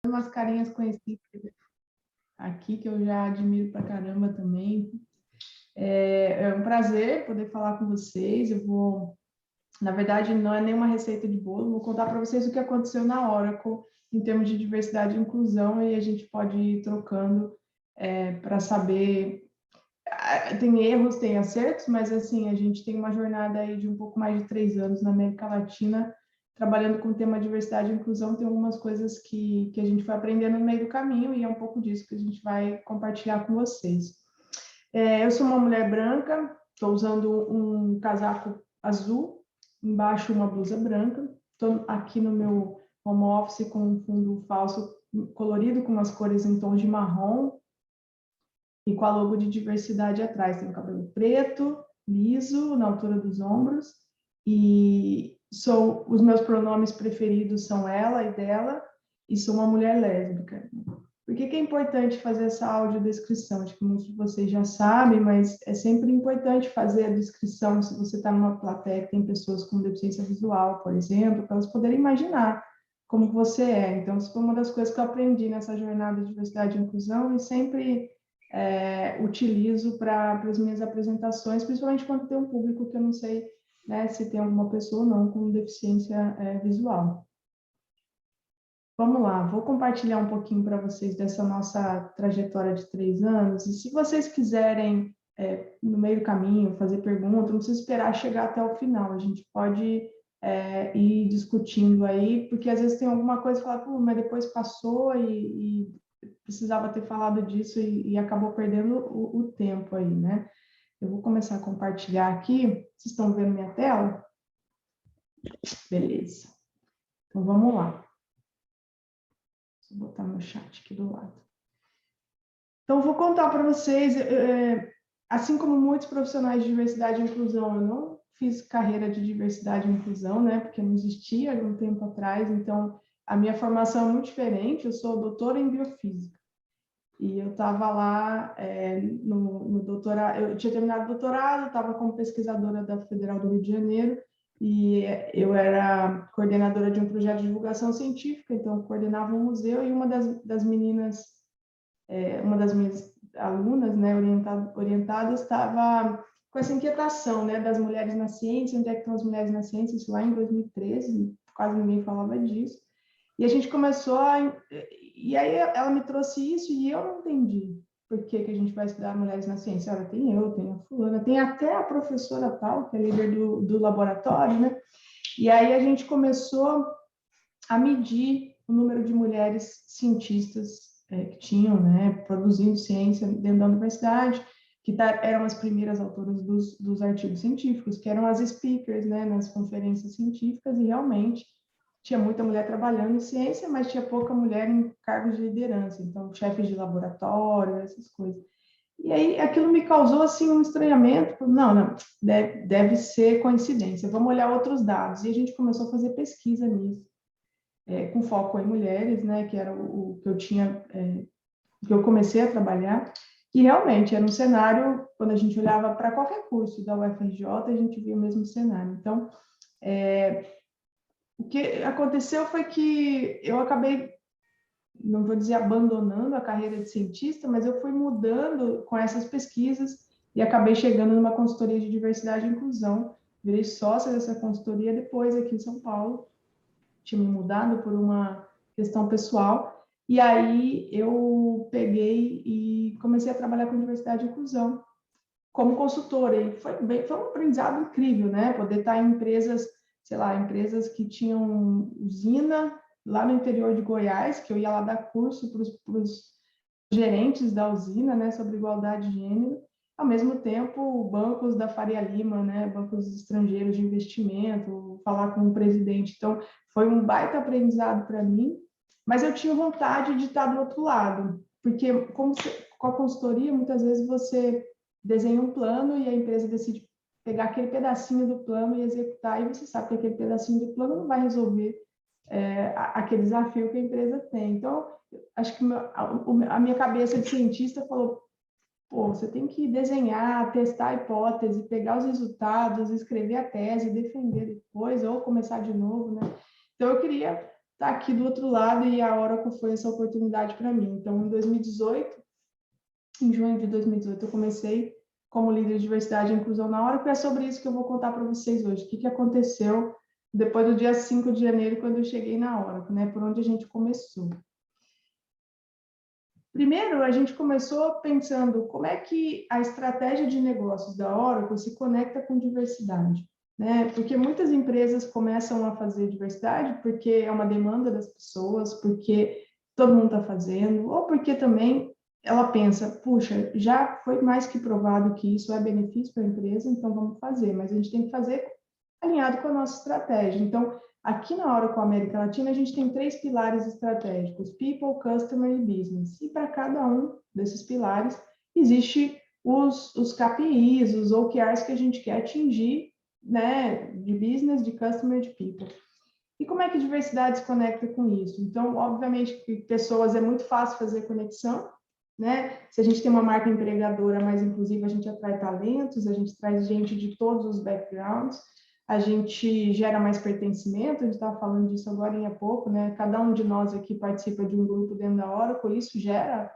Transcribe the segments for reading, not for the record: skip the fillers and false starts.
umas carinhas conhecidas aqui, que eu já admiro pra caramba também. É um prazer poder falar com vocês. Na verdade, não é nenhuma receita de bolo, vou contar para vocês o que aconteceu na Oracle em termos de diversidade e inclusão, e a gente pode ir trocando para saber. Tem erros, tem acertos, mas assim, a gente tem uma jornada aí de um pouco mais de 3 anos na América Latina, trabalhando com o tema diversidade e inclusão. Tem algumas coisas que a gente foi aprendendo no meio do caminho, e é um pouco disso que a gente vai compartilhar com vocês. Eu sou uma mulher branca, estou usando um casaco azul, embaixo uma blusa branca. Estou aqui no meu home office com um fundo falso colorido, com umas cores em tons de marrom, e com a logo de diversidade atrás. Tenho cabelo preto, liso, na altura dos ombros, e os meus pronomes preferidos são ela e dela, e sou uma mulher lésbica. Por que é importante fazer essa audiodescrição? Acho que muitos de vocês já sabem, mas é sempre importante fazer a descrição se você está numa plateia que tem pessoas com deficiência visual, por exemplo, para elas poderem imaginar como você é. Então, isso foi uma das coisas que eu aprendi nessa jornada de diversidade e inclusão, e sempre utilizo para as minhas apresentações, principalmente quando tem um público que eu não sei, né, se tem alguma pessoa ou não com deficiência visual. Vamos lá, vou compartilhar um pouquinho para vocês dessa nossa trajetória de 3 anos, e se vocês quiserem, no meio do caminho, fazer pergunta, não precisa esperar chegar até o final, a gente pode ir discutindo aí, porque às vezes tem alguma coisa que fala, pô, mas depois passou e precisava ter falado disso e acabou perdendo o tempo aí, né? Eu vou começar a compartilhar aqui, vocês estão vendo minha tela? Beleza. Então, vamos lá. Vou botar meu chat aqui do lado. Então, vou contar para vocês, assim como muitos profissionais de diversidade e inclusão, eu não fiz carreira de diversidade e inclusão, né, porque não existia há um tempo atrás, então a minha formação é muito diferente, eu sou doutora em biofísica, e eu estava lá no doutorado, eu tinha terminado o doutorado, estava como pesquisadora da Federal do Rio de Janeiro, e eu era coordenadora de um projeto de divulgação científica, então eu coordenava um museu, e uma das meninas, uma das minhas alunas, né, orientadas, estava com essa inquietação, né, das mulheres na ciência, onde é que estão as mulheres na ciência, isso lá em 2013, quase ninguém falava disso, e a gente começou e aí ela me trouxe isso, e eu não entendi por que a gente vai estudar mulheres na ciência. Olha, tem eu, tem a fulana, tem até a professora tal, que é líder do laboratório, né? E aí a gente começou a medir o número de mulheres cientistas que tinham, né, produzindo ciência dentro da universidade, que eram as primeiras autoras dos artigos científicos, que eram as speakers, né, nas conferências científicas, e realmente tinha muita mulher trabalhando em ciência, mas tinha pouca mulher em cargos de liderança, então chefes de laboratório, essas coisas. E aí aquilo me causou assim um estranhamento, não, deve ser coincidência, vamos olhar outros dados. E a gente começou a fazer pesquisa nisso, com foco em mulheres, né, que era o que eu tinha, que eu comecei a trabalhar, e realmente era um cenário, quando a gente olhava para qualquer curso da UFRJ, a gente via o mesmo cenário. Então, o que aconteceu foi que eu acabei, não vou dizer abandonando a carreira de cientista, mas eu fui mudando com essas pesquisas e acabei chegando numa consultoria de diversidade e inclusão. Virei sócia dessa consultoria depois aqui em São Paulo. Tinha me mudado por uma questão pessoal. E aí eu peguei e comecei a trabalhar com diversidade e inclusão como consultora. E foi um aprendizado incrível, né? Poder estar em empresas, sei lá, empresas que tinham usina lá no interior de Goiás, que eu ia lá dar curso para os gerentes da usina, né, sobre igualdade de gênero. Ao mesmo tempo, bancos da Faria Lima, né, bancos estrangeiros de investimento, falar com o presidente. Então, foi um baita aprendizado para mim, mas eu tinha vontade de estar do outro lado, porque com a consultoria, muitas vezes você desenha um plano e a empresa decide pegar aquele pedacinho do plano e executar, e você sabe que aquele pedacinho do plano não vai resolver aquele desafio que a empresa tem. Então, acho que a minha cabeça de cientista falou, pô, você tem que desenhar, testar a hipótese, pegar os resultados, escrever a tese, defender depois, ou começar de novo, né? Então, eu queria estar aqui do outro lado, e a Oracle foi essa oportunidade para mim. Então, em junho de 2018, eu comecei como líder de diversidade e inclusão na Oracle, e é sobre isso que eu vou contar para vocês hoje. O que aconteceu depois do dia 5 de janeiro, quando eu cheguei na Oracle, né? Por onde a gente começou. Primeiro, a gente começou pensando como é que a estratégia de negócios da Oracle se conecta com diversidade, né? Porque muitas empresas começam a fazer diversidade porque é uma demanda das pessoas, porque todo mundo está fazendo, ou porque também ela pensa, puxa, já foi mais que provado que isso é benefício para a empresa, então vamos fazer, mas a gente tem que fazer alinhado com a nossa estratégia. Então, aqui na Oracle América Latina, a gente tem 3 pilares estratégicos: People, Customer e Business. E para cada um desses pilares, existe os KPIs, os OKRs que a gente quer atingir, né, de Business, de Customer e de People. E como é que a diversidade se conecta com isso? Então, obviamente, que pessoas é muito fácil fazer conexão, né? Se a gente tem uma marca empregadora mais inclusiva, a gente atrai talentos, a gente traz gente de todos os backgrounds, a gente gera mais pertencimento, a gente estava falando disso agora há pouco, né? Cada um de nós aqui participa de um grupo dentro da Oracle, isso gera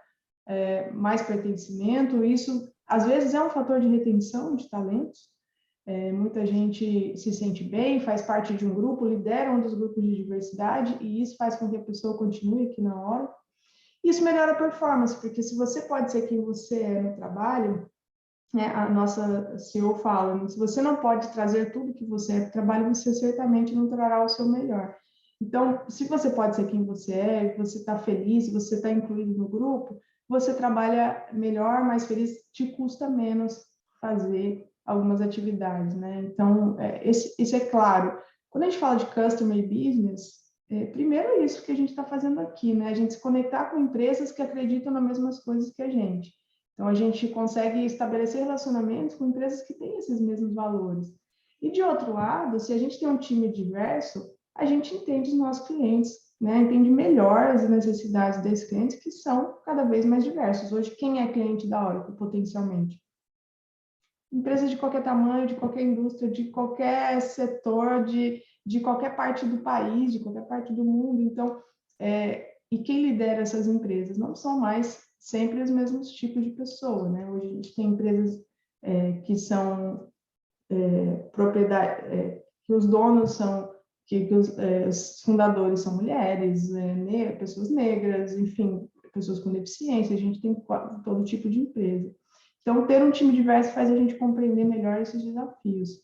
mais pertencimento, isso às vezes é um fator de retenção de talentos. Muita gente se sente bem, faz parte de um grupo, lidera um dos grupos de diversidade, e isso faz com que a pessoa continue aqui na Oracle. Isso melhora a performance, porque se você pode ser quem você é no trabalho, né, a nossa CEO fala, se você não pode trazer tudo que você é para o trabalho, você certamente não trará o seu melhor. Então, se você pode ser quem você é, você está feliz, você está incluído no grupo, você trabalha melhor, mais feliz, te custa menos fazer algumas atividades, né? Então, isso é claro. Quando a gente fala de customer e business, primeiro é isso que a gente está fazendo aqui, né? A gente se conectar com empresas que acreditam nas mesmas coisas que a gente. Então, a gente consegue estabelecer relacionamentos com empresas que têm esses mesmos valores. E, de outro lado, se a gente tem um time diverso, a gente entende os nossos clientes, né? Entende melhor as necessidades desses clientes, que são cada vez mais diversos. Hoje, quem é cliente da Oracle, potencialmente? Empresas de qualquer tamanho, de qualquer indústria, de qualquer setor, de qualquer parte do país, de qualquer parte do mundo. Então, e quem lidera essas empresas? Não são mais sempre os mesmos tipos de pessoa, né? Hoje a gente tem empresas que são propriedade, que os donos são, que os fundadores são mulheres, pessoas negras, enfim, pessoas com deficiência. A gente tem todo tipo de empresa. Então, ter um time diverso faz a gente compreender melhor esses desafios.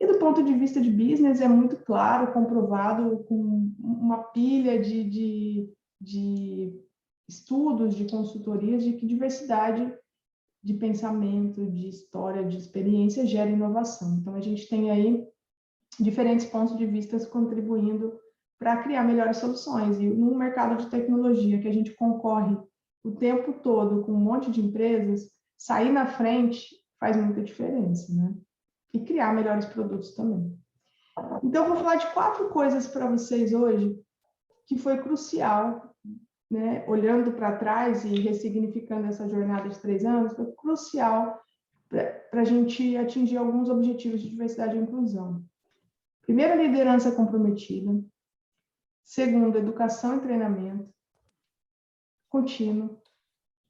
E do ponto de vista de business, é muito claro, comprovado, com uma pilha de estudos, de consultorias, de que diversidade de pensamento, de história, de experiência gera inovação. Então, a gente tem aí diferentes pontos de vista contribuindo para criar melhores soluções. E num mercado de tecnologia que a gente concorre o tempo todo com um monte de empresas, sair na frente faz muita diferença, né? E criar melhores produtos também. Então, eu vou falar de 4 coisas para vocês hoje que foi crucial, né? Olhando para trás e ressignificando essa jornada de 3 anos, foi crucial para a gente atingir alguns objetivos de diversidade e inclusão. Primeiro, liderança comprometida. Segundo, educação e treinamento contínuo.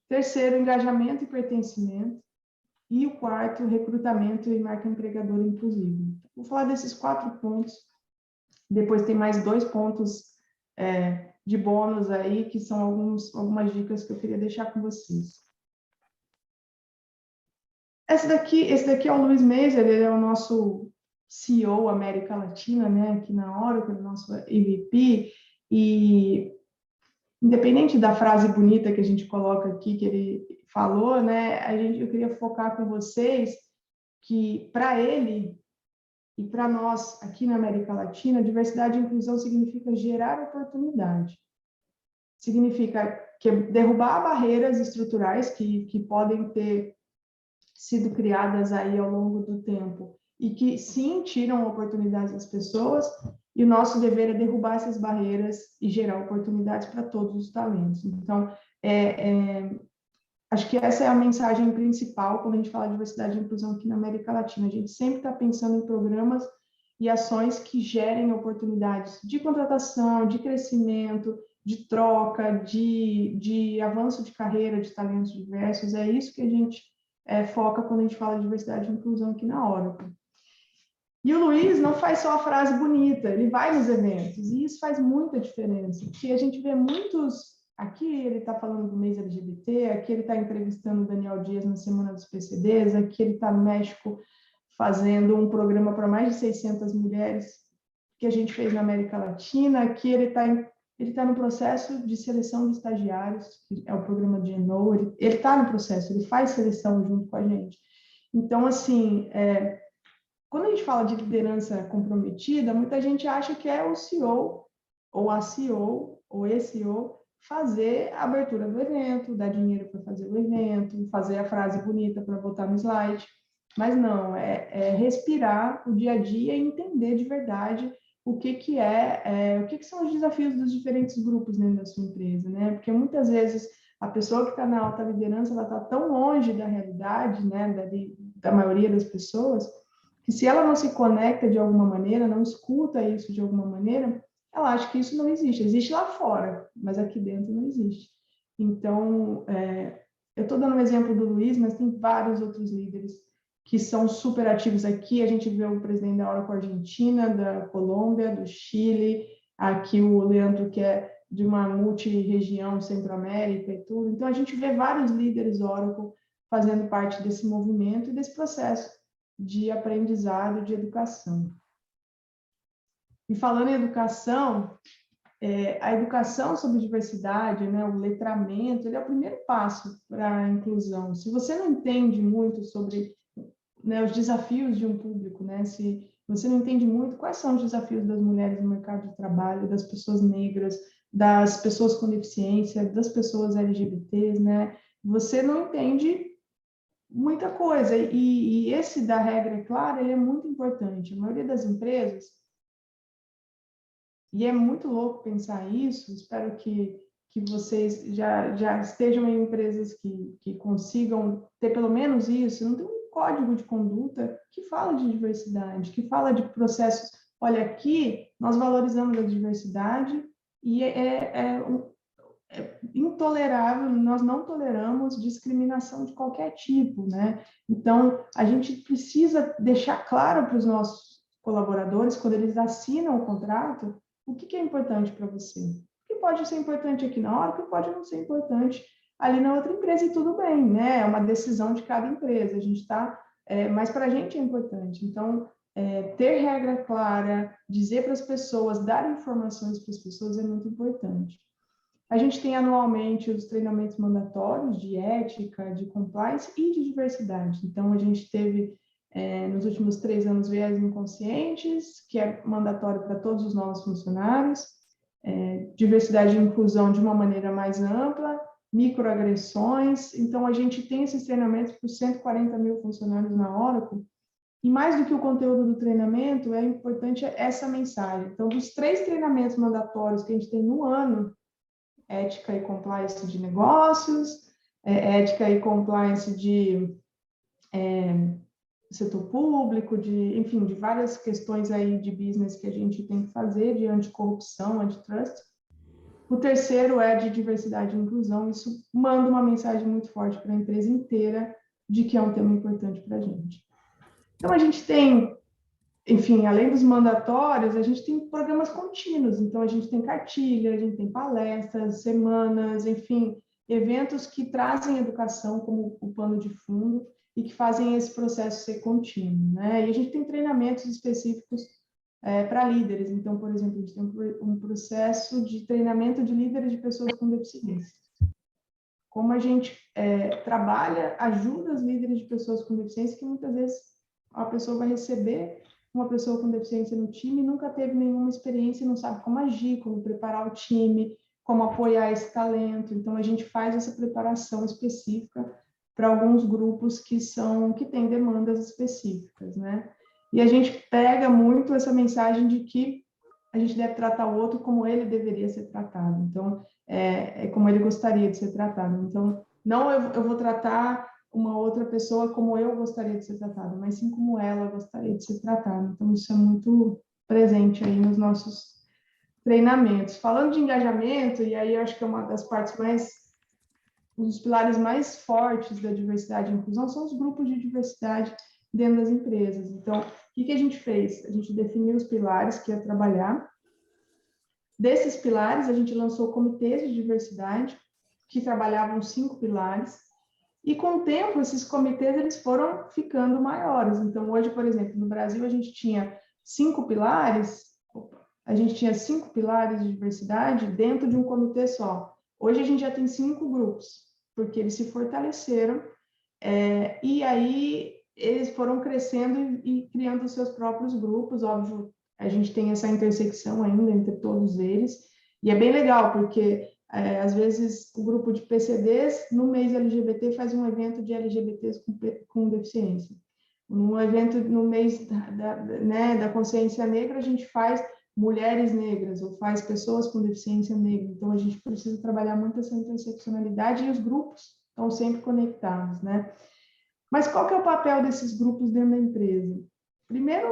Terceiro, engajamento e pertencimento. E o quarto, recrutamento e marca empregadora inclusiva. Vou falar desses 4 pontos. Depois tem mais 2 pontos de bônus aí, que são algumas dicas que eu queria deixar com vocês. Esse daqui é o Luiz Meiser, ele é o nosso CEO América Latina, né, aqui na Oracle, nosso EVP, e independente da frase bonita que a gente coloca aqui, que ele falou, né, eu queria focar com vocês que, para ele e para nós, aqui na América Latina, diversidade e inclusão significa gerar oportunidade. Significa derrubar barreiras estruturais que podem ter sido criadas aí ao longo do tempo e que, sim, tiram oportunidades das pessoas, e o nosso dever é derrubar essas barreiras e gerar oportunidades para todos os talentos. Então, acho que essa é a mensagem principal quando a gente fala de diversidade e inclusão aqui na América Latina. A gente sempre está pensando em programas e ações que gerem oportunidades de contratação, de crescimento, de troca, de avanço de carreira, de talentos diversos. É isso que a gente foca quando a gente fala de diversidade e inclusão aqui na Oracle. E o Luiz não faz só a frase bonita, ele vai nos eventos, e isso faz muita diferença, porque a gente vê muitos... Aqui ele está falando do mês LGBT, aqui ele está entrevistando o Daniel Dias na Semana dos PCDs, aqui ele está no México fazendo um programa para mais de 600 mulheres que a gente fez na América Latina, aqui ele está no processo de seleção de estagiários, que é o programa de Eno, ele está no processo, ele faz seleção junto com a gente. Então, assim, quando a gente fala de liderança comprometida, muita gente acha que é o CEO, ou a CEO, ou esse CEO, fazer a abertura do evento, dar dinheiro para fazer o evento, fazer a frase bonita para botar no slide. Mas não, é respirar o dia a dia e entender de verdade o que são os desafios dos diferentes grupos dentro da sua empresa, né? Porque muitas vezes a pessoa que está na alta liderança, ela está tão longe da realidade, né, da maioria das pessoas, que se ela não se conecta de alguma maneira, não escuta isso de alguma maneira, ela acha que isso não existe. Existe lá fora, mas aqui dentro não existe. Então, eu estou dando um exemplo do Luiz, mas tem vários outros líderes que são super ativos aqui. A gente vê o presidente da Oracle Argentina, da Colômbia, do Chile, aqui o Leandro, que é de uma multi-região Centro-América e tudo. Então, a gente vê vários líderes Oracle fazendo parte desse movimento e desse processo de aprendizado, de educação. E falando em educação, a educação sobre diversidade, né, o letramento, ele é o primeiro passo para a inclusão. Se você não entende muito sobre, né, os desafios de um público, né, se você não entende muito quais são os desafios das mulheres no mercado de trabalho, das pessoas negras, das pessoas com deficiência, das pessoas LGBTs, né, você não entende muita coisa. E esse da regra clara, ele é muito importante. A maioria das empresas, e é muito louco pensar isso, espero que vocês já estejam em empresas que consigam ter pelo menos isso, não tem um código de conduta que fala de diversidade, que fala de processos. Olha, aqui nós valorizamos a diversidade e é intolerável, nós não toleramos discriminação de qualquer tipo, né? Então, a gente precisa deixar claro para os nossos colaboradores, quando eles assinam o contrato, o que é importante para você. O que pode ser importante aqui na hora, o que pode não ser importante ali na outra empresa, e tudo bem, né? É uma decisão de cada empresa, a gente está... mas para a gente é importante. Então, ter regra clara, dizer para as pessoas, dar informações para as pessoas é muito importante. A gente tem anualmente os treinamentos mandatórios de ética, de compliance e de diversidade. Então, a gente teve, nos últimos 3 anos, viés inconscientes, que é mandatório para todos os novos funcionários, diversidade e inclusão de uma maneira mais ampla, microagressões. Então, a gente tem esses treinamentos para 140 mil funcionários na Oracle. E mais do que o conteúdo do treinamento, é importante essa mensagem. Então, dos 3 treinamentos mandatórios que a gente tem no ano, ética e compliance de negócios, ética e compliance de setor público, enfim, de várias questões aí de business que a gente tem que fazer, de anticorrupção, antitrust. O terceiro é de diversidade e inclusão. Isso manda uma mensagem muito forte para a empresa inteira de que é um tema importante para a gente. Então, a gente tem, enfim, além dos mandatórios, a gente tem programas contínuos. Então, a gente tem cartilha, a gente tem palestras, semanas, enfim, eventos que trazem educação como o pano de fundo e que fazem esse processo ser contínuo, né? E a gente tem treinamentos específicos para líderes. Então, por exemplo, a gente tem um processo de treinamento de líderes de pessoas com deficiência. Como a gente trabalha, ajuda os líderes de pessoas com deficiência, que muitas vezes a pessoa vai receber uma pessoa com deficiência no time, nunca teve nenhuma experiência, não sabe como agir, como preparar o time, como apoiar esse talento. Então, a gente faz essa preparação específica para alguns grupos que têm demandas específicas, né? E a gente pega muito essa mensagem de que a gente deve tratar o outro como ele deveria ser tratado. Então, como ele gostaria de ser tratado. Então, não eu vou tratar uma outra pessoa como eu gostaria de ser tratada, mas sim como ela gostaria de ser tratada. Então, isso é muito presente aí nos nossos treinamentos. Falando de engajamento, e aí eu acho que é uma das partes mais, um dos pilares mais fortes da diversidade e inclusão são os grupos de diversidade dentro das empresas. Então, o que a gente fez? A gente definiu os pilares que ia trabalhar. Desses pilares, a gente lançou comitês de diversidade, que trabalhavam 5 pilares, e com o tempo, esses comitês eles foram ficando maiores. Então, hoje, por exemplo, no Brasil, a gente tinha 5 pilares, de diversidade dentro de um comitê só. Hoje, a gente já tem 5 grupos, porque eles se fortaleceram, e aí eles foram crescendo e criando os seus próprios grupos. Óbvio, a gente tem essa intersecção ainda entre todos eles, e é bem legal, porque às vezes o grupo de PCDs, no mês LGBT, faz um evento de LGBTs com deficiência. No evento, no mês da consciência negra, a gente faz mulheres negras, ou faz pessoas com deficiência negra. Então, a gente precisa trabalhar muito essa interseccionalidade, e os grupos estão sempre conectados, né? Mas qual que é o papel desses grupos dentro da empresa? Primeiro,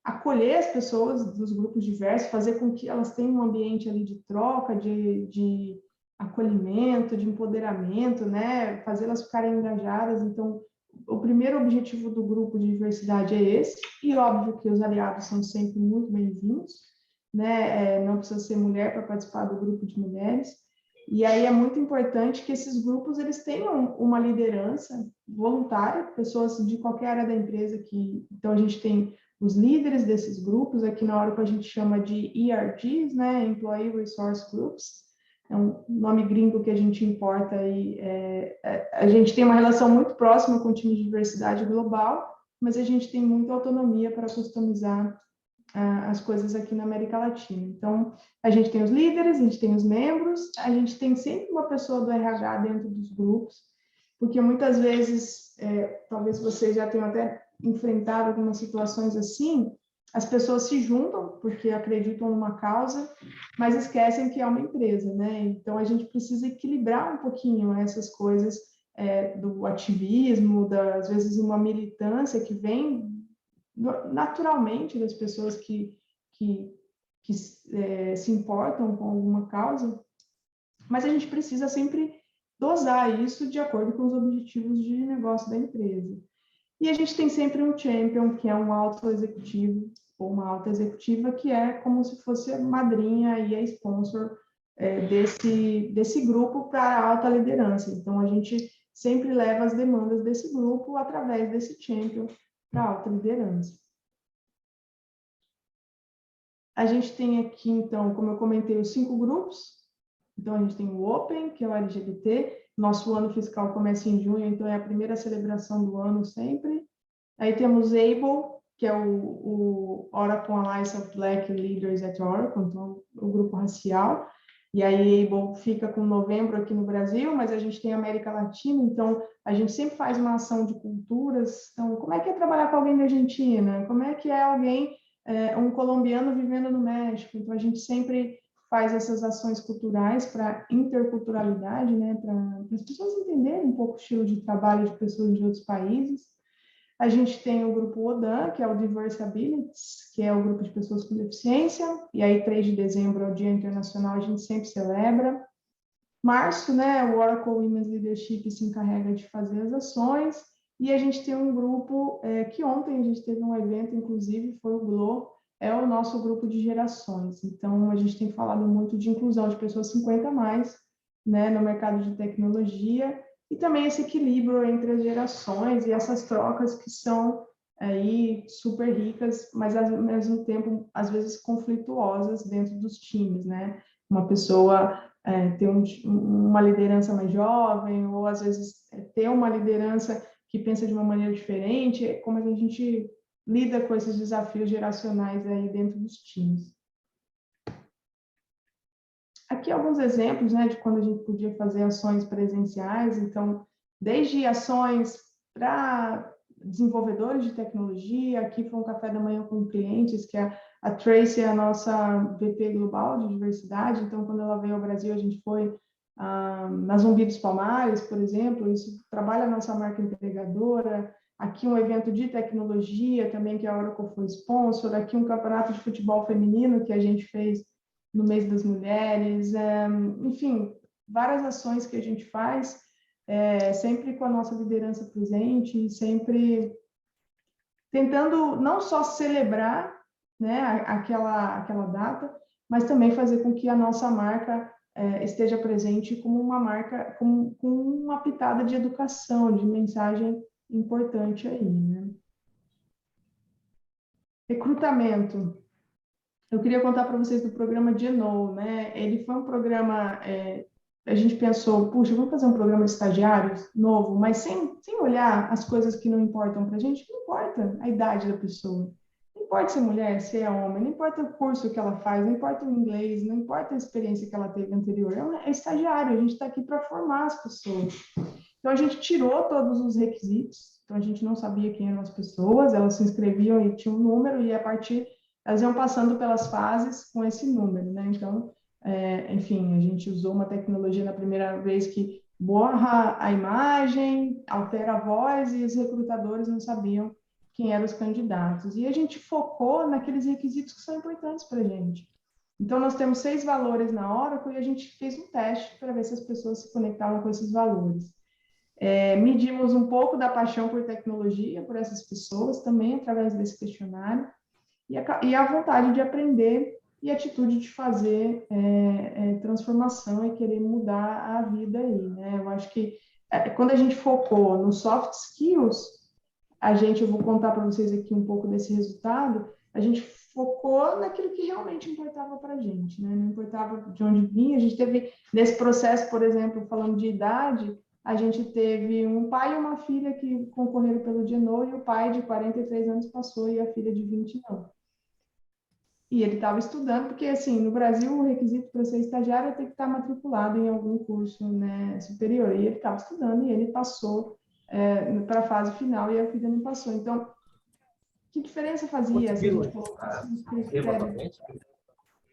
acolher as pessoas dos grupos diversos, fazer com que elas tenham um ambiente ali de troca, de acolhimento, de empoderamento, né? Fazê-las ficarem engajadas. Então, o primeiro objetivo do grupo de diversidade é esse, e óbvio que os aliados são sempre muito bem-vindos, né? Não precisa ser mulher para participar do grupo de mulheres. E aí é muito importante que esses grupos eles tenham uma liderança voluntária, pessoas de qualquer área da empresa que, então a gente tem os líderes desses grupos, aqui na Oracle a gente chama de ERGs, né, Employee Resource Groups, é um nome gringo que a gente importa aí, a gente tem uma relação muito próxima com o time de diversidade global, mas a gente tem muita autonomia para customizar as coisas aqui na América Latina. Então, a gente tem os líderes, a gente tem os membros, a gente tem sempre uma pessoa do RH dentro dos grupos, porque muitas vezes, talvez vocês já tenham até enfrentado algumas situações assim, as pessoas se juntam porque acreditam numa causa, mas esquecem que é uma empresa, né? Então, a gente precisa equilibrar um pouquinho essas coisas do ativismo, às vezes uma militância que vem naturalmente das pessoas que se importam com alguma causa, mas a gente precisa sempre dosar isso de acordo com os objetivos de negócio da empresa. E a gente tem sempre um champion, que é um alto executivo ou uma alta executiva, que é como se fosse a madrinha e a sponsor desse grupo para a alta liderança. Então, a gente sempre leva as demandas desse grupo através desse champion para a alta liderança. A gente tem aqui, então, como eu comentei, os 5 grupos. Então, a gente tem o Open, que é o LGBT. Nosso ano fiscal começa em junho, então é a primeira celebração do ano sempre. Aí temos Able, que é o Oracle Alliance of Black Leaders at Oracle, então o grupo racial. E aí Able fica com novembro aqui no Brasil, mas a gente tem América Latina, então a gente sempre faz uma ação de culturas. Então, como é que é trabalhar com alguém da Argentina? Como é que é alguém, um colombiano vivendo no México? Então, a gente sempre faz essas ações culturais para interculturalidade, né? Para as pessoas entenderem um pouco o estilo de trabalho de pessoas de outros países. A gente tem o grupo ODAN, que é o Diverse Abilities, que é o grupo de pessoas com deficiência, e aí 3 de dezembro é o Dia Internacional, a gente sempre celebra. Março, né, o Oracle Women's Leadership se encarrega de fazer as ações, e a gente tem um grupo que ontem a gente teve um evento, inclusive, foi o GLOW, é o nosso grupo de gerações. Então, a gente tem falado muito de inclusão de pessoas 50 a mais, né, no mercado de tecnologia, e também esse equilíbrio entre as gerações e essas trocas que são aí super ricas, mas ao mesmo tempo, às vezes, conflituosas dentro dos times, né? Uma pessoa ter uma liderança mais jovem, ou às vezes ter uma liderança que pensa de uma maneira diferente, como a gente lida com esses desafios geracionais aí dentro dos times. Aqui alguns exemplos, né, de quando a gente podia fazer ações presenciais. Então, desde ações para desenvolvedores de tecnologia, aqui foi um café da manhã com clientes, que a Tracy é a nossa VP global de diversidade, então quando ela veio ao Brasil, a gente foi na Zumbi dos Palmares, por exemplo, isso trabalha a nossa marca empregadora. Aqui um evento de tecnologia também, que a Oracle foi sponsor. Aqui um campeonato de futebol feminino que a gente fez no mês das mulheres. Enfim, várias ações que a gente faz, sempre com a nossa liderança presente, sempre tentando não só celebrar, né, aquela data, mas também fazer com que a nossa marca esteja presente como uma marca com uma pitada de educação, de mensagem importante aí, né? Recrutamento. Eu queria contar para vocês do programa Genoa, né? Ele foi um programa, a gente pensou, puxa, vamos fazer um programa de estagiários novo, mas sem olhar as coisas que não importam para a gente. Não importa a idade da pessoa, não importa se é mulher, se é homem, não importa o curso que ela faz, não importa o inglês, não importa a experiência que ela teve anterior, é estagiário, a gente está aqui para formar as pessoas. Então, a gente tirou todos os requisitos, então a gente não sabia quem eram as pessoas, elas se inscreviam e tinha um número, e a partir, elas iam passando pelas fases com esse número, né? Então, enfim, a gente usou uma tecnologia na primeira vez que borra a imagem, altera a voz, e os recrutadores não sabiam quem eram os candidatos. E a gente focou naqueles requisitos que são importantes para a gente. Então, nós temos 6 valores na Oracle e a gente fez um teste para ver se as pessoas se conectavam com esses valores. Medimos um pouco da paixão por tecnologia, por essas pessoas, também através desse questionário, e a vontade de aprender e a atitude de fazer transformação e querer mudar a vida aí, né? Eu acho que quando a gente focou no soft skills, eu vou contar para vocês aqui um pouco desse resultado, a gente focou naquilo que realmente importava para a gente, né? Não importava de onde vinha, a gente teve, nesse processo, por exemplo, falando de idade, a gente teve um pai e uma filha que concorreram pelo Genoa, e o pai de 43 anos passou e a filha de 20 não. E ele estava estudando, porque, assim, no Brasil, o requisito para ser estagiário é ter que estar matriculado em algum curso, né, superior. E ele estava estudando e ele passou para a fase final e a filha não passou. Então, que diferença fazia se a gente colocasse um critério?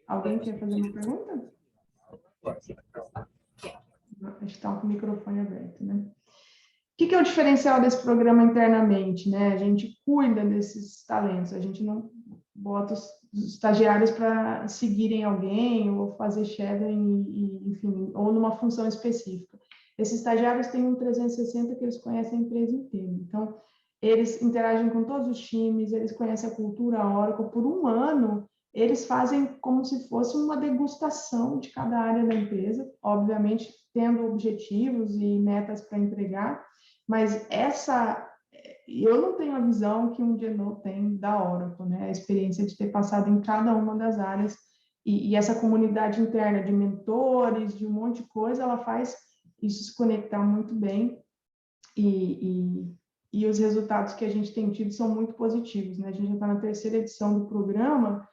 Alguém quer fazer uma pergunta? Acho que está com o microfone aberto, né? O que é o diferencial desse programa internamente, né? A gente cuida desses talentos, a gente não bota os estagiários para seguirem alguém ou fazer shadowing, enfim, ou numa função específica. Esses estagiários têm um 360 que eles conhecem a empresa inteira. Então, eles interagem com todos os times, eles conhecem a cultura Oracle. Por um ano, eles fazem como se fosse uma degustação de cada área da empresa, obviamente tendo objetivos e metas para entregar, mas eu não tenho a visão que um Genoa tem da Oracle, né? A experiência de ter passado em cada uma das áreas e essa comunidade interna de mentores, de um monte de coisa, ela faz isso se conectar muito bem e os resultados que a gente tem tido são muito positivos, né? A gente já está na terceira edição do programa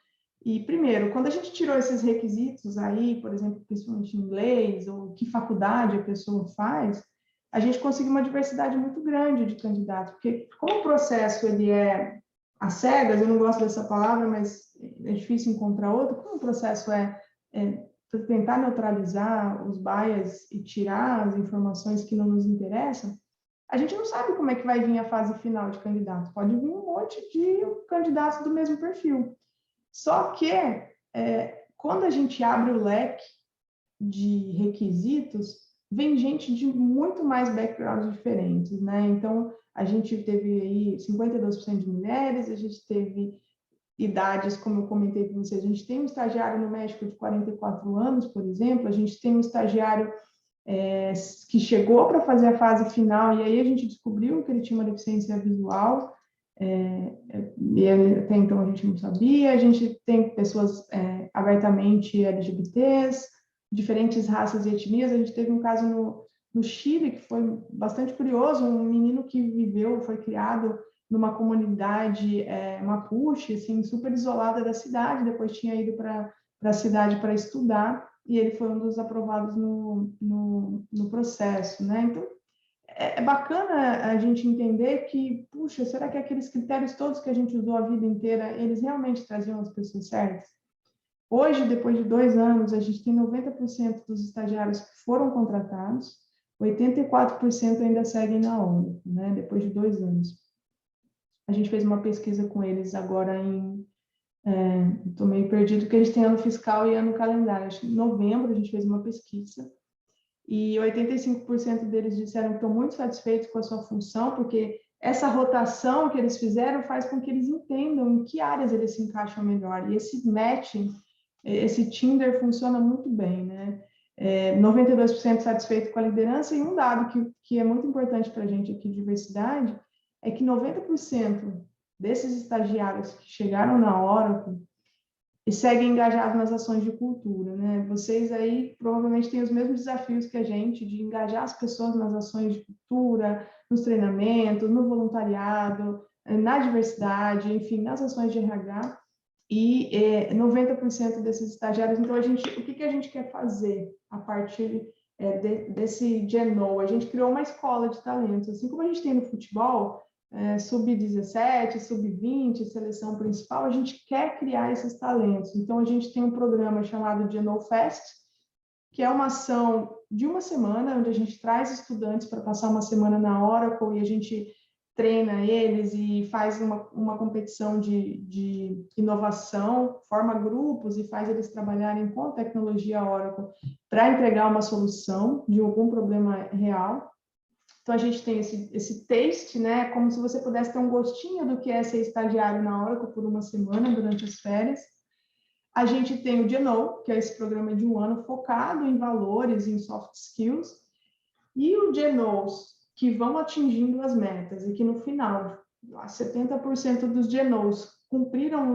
e, primeiro, quando a gente tirou esses requisitos aí, por exemplo, principalmente em inglês ou que faculdade a pessoa faz, a gente conseguiu uma diversidade muito grande de candidatos, porque como o processo ele é às cegas, eu não gosto dessa palavra, mas é difícil encontrar outro, como o processo é tentar neutralizar os bias e tirar as informações que não nos interessam, a gente não sabe como é que vai vir a fase final de candidato. Pode vir um monte de candidatos do mesmo perfil. Só que, quando a gente abre o leque de requisitos, vem gente de muito mais backgrounds diferentes, né? Então, a gente teve aí 52% de mulheres, a gente teve idades, como eu comentei com vocês, a gente tem um estagiário no México de 44 anos, por exemplo, a gente tem um estagiário que chegou para fazer a fase final, e aí a gente descobriu que ele tinha uma deficiência visual, e até então a gente não sabia. A gente tem pessoas abertamente LGBTs, diferentes raças e etnias. A gente teve um caso no Chile que foi bastante curioso, um menino que foi criado numa comunidade mapuche, assim, super isolada da cidade, depois tinha ido para a cidade para estudar, e ele foi um dos aprovados no processo, né? Então, é bacana a gente entender que, puxa, será que aqueles critérios todos que a gente usou a vida inteira, eles realmente traziam as pessoas certas? Hoje, depois de 2 anos, a gente tem 90% dos estagiários que foram contratados, 84% ainda seguem na Oracle, né, depois de 2 anos. A gente fez uma pesquisa com eles agora estou meio perdido, porque a gente tem ano fiscal e ano calendário. Acho que em novembro a gente fez uma pesquisa e 85% deles disseram que estão muito satisfeitos com a sua função, porque essa rotação que eles fizeram faz com que eles entendam em que áreas eles se encaixam melhor. E esse matching, esse Tinder funciona muito bem, né? 92% satisfeito com a liderança, e um dado que é muito importante para a gente aqui de diversidade é que 90% desses estagiários que chegaram na Oracle e seguem engajados nas ações de cultura, né? Vocês aí provavelmente têm os mesmos desafios que a gente de engajar as pessoas nas ações de cultura, nos treinamentos, no voluntariado, na diversidade, enfim, nas ações de RH. E 90% desses estagiários. Então, o que a gente quer fazer a partir desse Geno? A gente criou uma escola de talentos, assim como a gente tem no futebol, sub-17, sub-20, seleção principal, a gente quer criar esses talentos. Então, a gente tem um programa chamado Geno Fest, que é uma ação de uma semana, onde a gente traz estudantes para passar uma semana na Oracle e a gente treina eles e faz uma competição de inovação, forma grupos e faz eles trabalharem com tecnologia Oracle para entregar uma solução de algum problema real. Então, a gente tem esse taste, né? Como se você pudesse ter um gostinho do que é ser estagiário na Oracle por uma semana durante as férias. A gente tem o Geno, que é esse programa de um ano focado em valores, em soft skills, e o Genos, que vão atingindo as metas, e que no final, 70% dos Genos cumpriram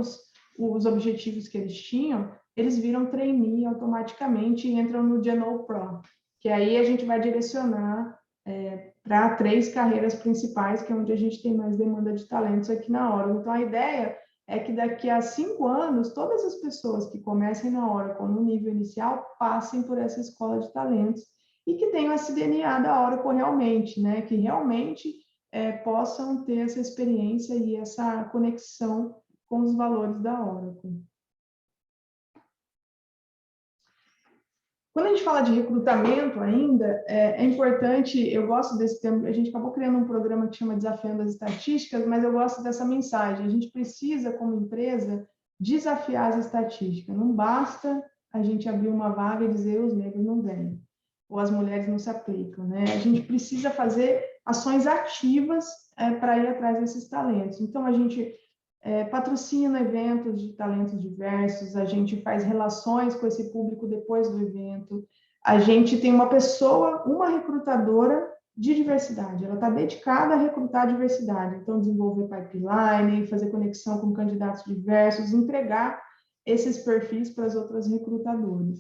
os objetivos que eles tinham, eles viram trainee automaticamente e entram no Geno Pro, que aí a gente vai direcionar para 3 carreiras principais, que é onde a gente tem mais demanda de talentos aqui na Oracle. Então, a ideia é que daqui a 5 anos, todas as pessoas que comecem na Oracle no nível inicial passem por essa escola de talentos e que tenham esse DNA da Oracle realmente, né? Que realmente possam ter essa experiência e essa conexão com os valores da Oracle. Quando a gente fala de recrutamento ainda, é importante, eu gosto desse termo, a gente acabou criando um programa que chama Desafiando as Estatísticas, mas eu gosto dessa mensagem, a gente precisa, como empresa, desafiar as estatísticas, não basta a gente abrir uma vaga e dizer os negros não vêm, ou as mulheres não se aplicam, né? A gente precisa fazer ações ativas para ir atrás desses talentos. Então, a gente patrocina eventos de talentos diversos, a gente faz relações com esse público depois do evento, a gente tem uma recrutadora de diversidade, ela está dedicada a recrutar diversidade, então desenvolver pipeline, fazer conexão com candidatos diversos, entregar esses perfis para as outras recrutadoras.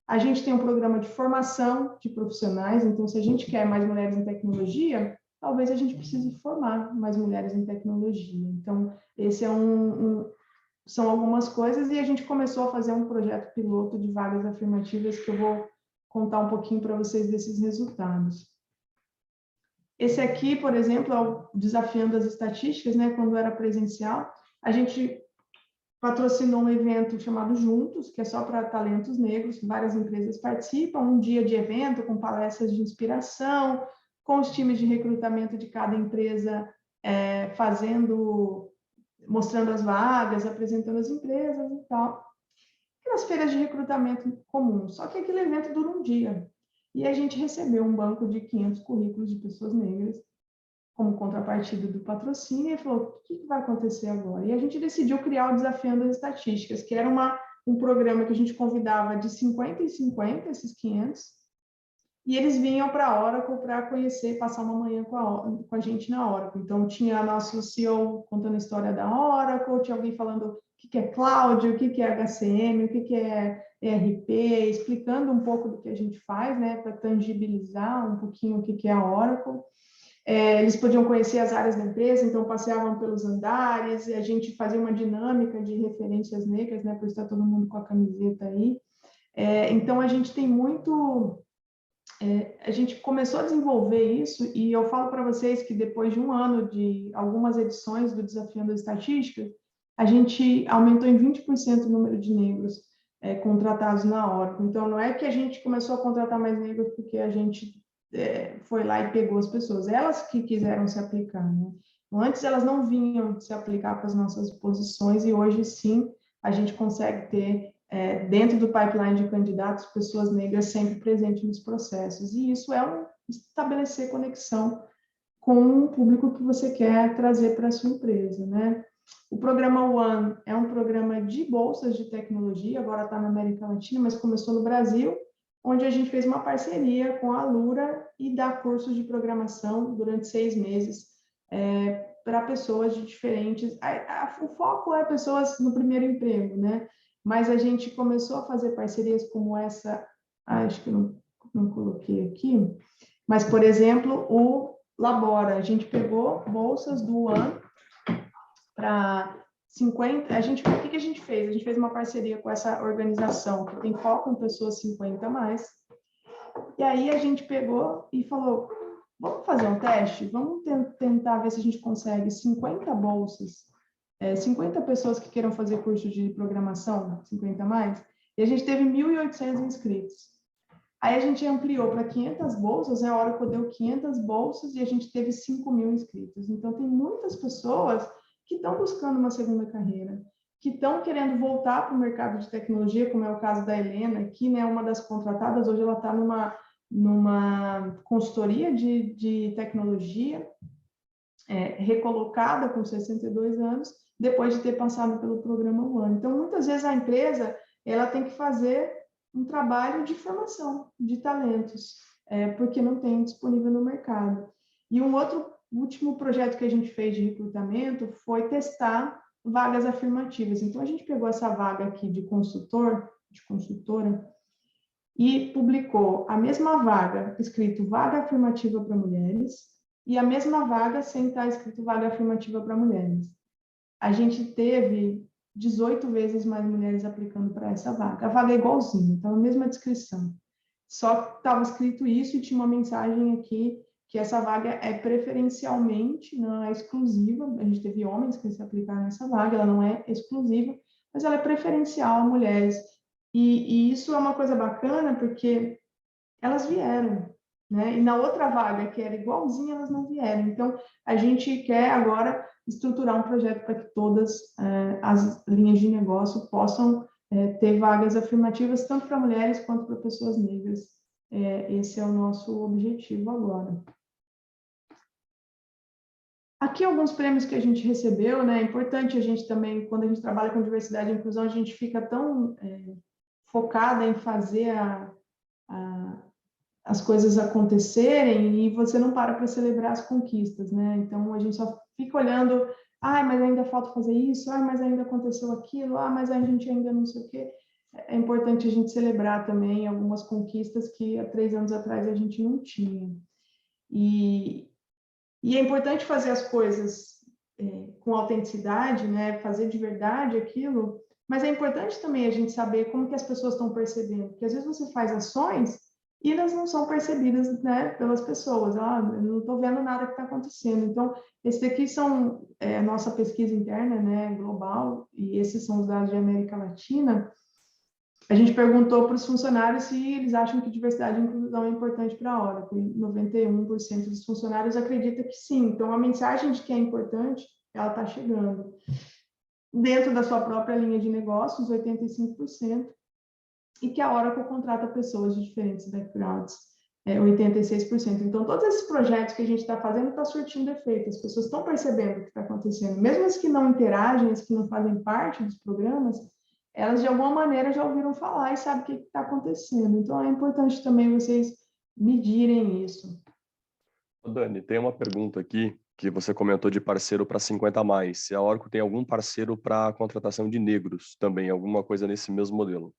A gente tem um programa de formação de profissionais, então se a gente quer mais mulheres em tecnologia, talvez a gente precise formar mais mulheres em tecnologia. Então, esse são algumas coisas, e a gente começou a fazer um projeto piloto de vagas afirmativas que eu vou contar um pouquinho para vocês desses resultados. Esse aqui, por exemplo, é o Desafiando as Estatísticas, né? Quando era presencial, a gente patrocinou um evento chamado Juntos, que é só para talentos negros, várias empresas participam, um dia de evento com palestras de inspiração, com os times de recrutamento de cada empresa mostrando as vagas, apresentando as empresas e tal. Aquelas feiras de recrutamento comuns, só que aquele evento dura um dia. E a gente recebeu um banco de 500 currículos de pessoas negras como contrapartida do patrocínio, e falou, o que vai acontecer agora? E a gente decidiu criar o Desafiando as Estatísticas, que era um programa que a gente convidava de 50 em 50, esses 500, e eles vinham para a Oracle para conhecer, passar uma manhã com a gente na Oracle. Então, tinha nosso CEO contando a história da Oracle, tinha alguém falando o que é Cloud, o que é HCM, o que é ERP, explicando um pouco do que a gente faz, né, para tangibilizar um pouquinho o que é a Oracle. Eles podiam conhecer as áreas da empresa, então passeavam pelos andares, e a gente fazia uma dinâmica de referências negras, né, por estar todo mundo com a camiseta aí. Então, a gente tem muito... a gente começou a desenvolver isso, e eu falo para vocês que depois de um ano de algumas edições do Desafiando as Estatísticas, a gente aumentou em 20% o número de negros contratados na Oracle. Então, não é que a gente começou a contratar mais negros porque a gente foi lá e pegou as pessoas, elas que quiseram se aplicar, né? Antes elas não vinham se aplicar para as nossas posições e hoje sim a gente consegue ter dentro do pipeline de candidatos pessoas negras sempre presentes nos processos, e isso é estabelecer conexão com o público que você quer trazer para a sua empresa, né? O programa One é um programa de bolsas de tecnologia, agora está na América Latina, mas começou no Brasil, onde a gente fez uma parceria com a Alura e dá cursos de programação durante 6 meses para pessoas de diferentes... O foco é pessoas no primeiro emprego, né? Mas a gente começou a fazer parcerias como essa, acho que não coloquei aqui, mas, por exemplo, o Labora, a gente pegou bolsas do One para 50, o que a gente fez? A gente fez uma parceria com essa organização que tem foco em pessoas 50 a mais, e aí a gente pegou e falou, vamos fazer um teste? Vamos tentar ver se a gente consegue 50 bolsas, 50 pessoas que queiram fazer curso de programação, 50 a mais, e a gente teve 1.800 inscritos. Aí a gente ampliou para 500 bolsas, a Oracle deu 500 bolsas e a gente teve 5.000 inscritos. Então, tem muitas pessoas que estão buscando uma segunda carreira, que estão querendo voltar para o mercado de tecnologia, como é o caso da Helena, que é uma das contratadas, hoje ela está numa consultoria de tecnologia, recolocada com 62 anos, depois de ter passado pelo programa One. Então, muitas vezes a empresa ela tem que fazer um trabalho de formação de talentos, porque não tem disponível no mercado. E um último projeto que a gente fez de recrutamento foi testar vagas afirmativas. Então, a gente pegou essa vaga aqui de consultora, e publicou a mesma vaga, escrito vaga afirmativa para mulheres, e a mesma vaga sem estar escrito vaga afirmativa para mulheres. A gente teve 18 vezes mais mulheres aplicando para essa vaga. A vaga é igualzinha, então a mesma descrição. Só que estava escrito isso e tinha uma mensagem aqui que essa vaga é preferencialmente, não é exclusiva. A gente teve homens que se aplicaram nessa vaga, ela não é exclusiva, mas ela é preferencial a mulheres. E isso é uma coisa bacana porque elas vieram, né? E na outra vaga, que era igualzinha, elas não vieram. Então, a gente quer agora estruturar um projeto para que todas as linhas de negócio possam ter vagas afirmativas, tanto para mulheres quanto para pessoas negras. Esse é o nosso objetivo agora. Aqui alguns prêmios que a gente recebeu, né? É importante a gente também, quando a gente trabalha com diversidade e inclusão, a gente fica tão focada em fazer as coisas acontecerem e você não para celebrar as conquistas, né? Então, a gente só fica olhando, mas ainda falta fazer isso, mas ainda aconteceu aquilo, mas a gente ainda não sei o quê. É importante a gente celebrar também algumas conquistas que há 3 anos atrás a gente não tinha. E é importante fazer as coisas com autenticidade, né? Fazer de verdade aquilo, mas é importante também a gente saber como que as pessoas estão percebendo, porque às vezes você faz ações e elas não são percebidas, né, pelas pessoas. Eu não estou vendo nada que está acontecendo. Então, esses aqui são a nossa pesquisa interna, né, global, e esses são os dados de América Latina. A gente perguntou para os funcionários se eles acham que diversidade e inclusão é importante para a Oracle. E 91% dos funcionários acreditam que sim. Então, a mensagem de que é importante, ela está chegando. Dentro da sua própria linha de negócios, 85%. E que a Oracle contrata pessoas de diferentes backgrounds, 86%. Então, todos esses projetos que a gente está fazendo estão surtindo efeito, as pessoas estão percebendo o que está acontecendo. Mesmo as que não interagem, as que não fazem parte dos programas, elas de alguma maneira já ouviram falar e sabem o que está acontecendo. Então, é importante também vocês medirem isso. Dani, tem uma pergunta aqui que você comentou de parceiro para 50 a mais. Se a Oracle tem algum parceiro para contratação de negros também, alguma coisa nesse mesmo modelo?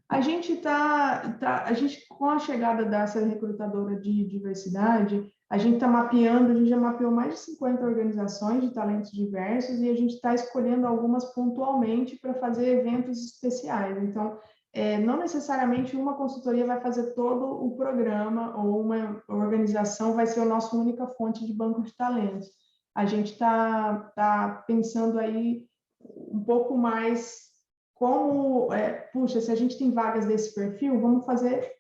A gente a gente com a chegada dessa recrutadora de diversidade, a gente está mapeando, a gente já mapeou mais de 50 organizações de talentos diversos e a gente está escolhendo algumas pontualmente para fazer eventos especiais. Então, não necessariamente uma consultoria vai fazer todo o programa ou uma organização vai ser a nossa única fonte de banco de talentos. A gente está pensando aí um pouco mais como, puxa, se a gente tem vagas desse perfil, vamos fazer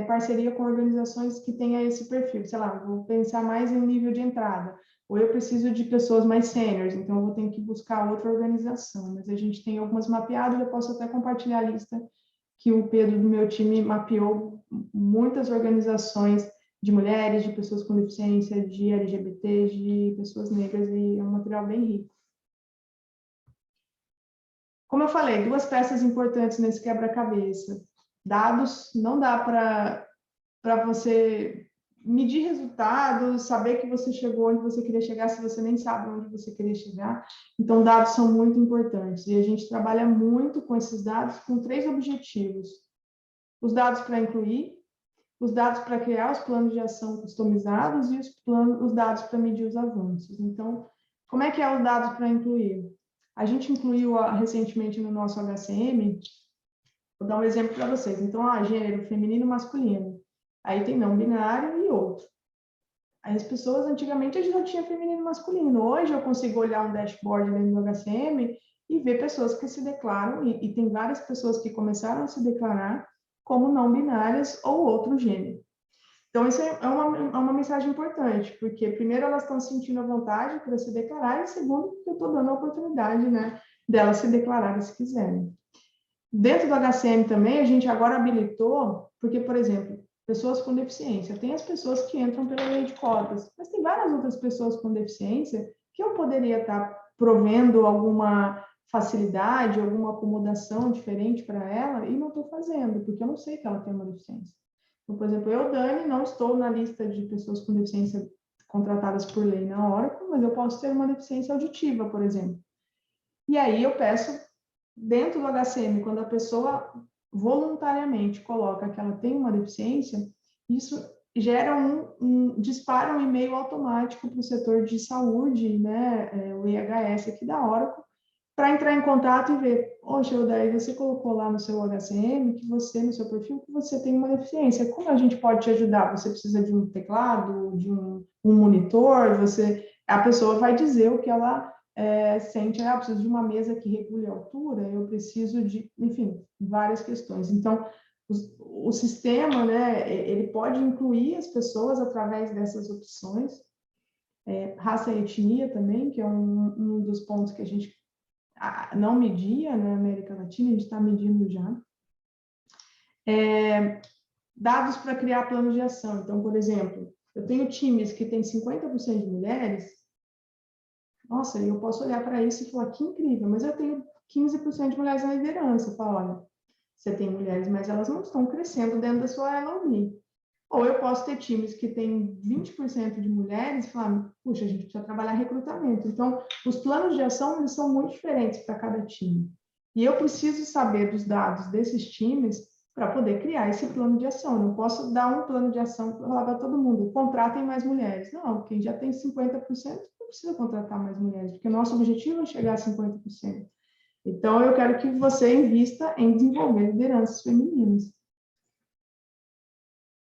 parceria com organizações que tenham esse perfil. Sei lá, vou pensar mais em nível de entrada. Ou eu preciso de pessoas mais sêniores, então eu vou ter que buscar outra organização. Mas a gente tem algumas mapeadas, eu posso até compartilhar a lista que o Pedro do meu time mapeou muitas organizações de mulheres, de pessoas com deficiência, de LGBT, de pessoas negras, e é um material bem rico. Como eu falei, duas peças importantes nesse quebra-cabeça. Dados, não dá para você medir resultados, saber que você chegou onde você queria chegar, se você nem sabe onde você queria chegar. Então, dados são muito importantes. E a gente trabalha muito com esses dados com 3 objetivos. Os dados para incluir, os dados para criar os planos de ação customizados e os dados para medir os avanços. Então, como é que é os dados para incluir? A gente incluiu recentemente no nosso HCM, vou dar um exemplo para vocês. Então, gênero feminino e masculino. Aí tem não binário e outro. Aí as pessoas, antigamente, a gente não tinha feminino e masculino. Hoje eu consigo olhar um dashboard dentro do HCM e ver pessoas que se declaram, e tem várias pessoas que começaram a se declarar como não binárias ou outro gênero. Então, isso é uma mensagem importante, porque, primeiro, elas estão sentindo a vontade para se declarar, e, segundo, eu estou dando a oportunidade, né, delas se declararem se quiserem. Dentro do HCM também, a gente agora habilitou, porque, por exemplo, pessoas com deficiência, tem as pessoas que entram pela lei de cotas, mas tem várias outras pessoas com deficiência que eu poderia estar provendo alguma facilidade, alguma acomodação diferente para ela, e não estou fazendo, porque eu não sei que ela tem uma deficiência. Então, por exemplo, eu, Dani, não estou na lista de pessoas com deficiência contratadas por lei na Oracle, mas eu posso ter uma deficiência auditiva, por exemplo. E aí eu peço, dentro do HCM, quando a pessoa voluntariamente coloca que ela tem uma deficiência, isso gera dispara um e-mail automático para o setor de saúde, né, o IHS aqui da Oracle, para entrar em contato e ver, poxa, daí você colocou lá no seu HCM que você, no seu perfil, que você tem uma deficiência. Como a gente pode te ajudar? Você precisa de um teclado, de um monitor? A pessoa vai dizer o que ela sente. Eu preciso de uma mesa que regule a altura, eu preciso de, enfim, várias questões. Então, o sistema, né, ele pode incluir as pessoas através dessas opções. Raça e etnia também, que é um dos pontos que a gente não media na América Latina, a gente está medindo já. Dados para criar planos de ação. Então, por exemplo, eu tenho times que têm 50% de mulheres, nossa, eu posso olhar para isso e falar que incrível, mas eu tenho 15% de mulheres na liderança. Eu falo, olha, você tem mulheres, mas elas não estão crescendo dentro da sua LOB. Ou eu posso ter times que têm 20% de mulheres e falar, puxa, a gente precisa trabalhar recrutamento. Então, os planos de ação, eles são muito diferentes para cada time. E eu preciso saber dos dados desses times para poder criar esse plano de ação. Não posso dar um plano de ação para falar para todo mundo, contratem mais mulheres. Não, quem já tem 50% não precisa contratar mais mulheres, porque o nosso objetivo é chegar a 50%. Então, eu quero que você invista em desenvolver lideranças femininas.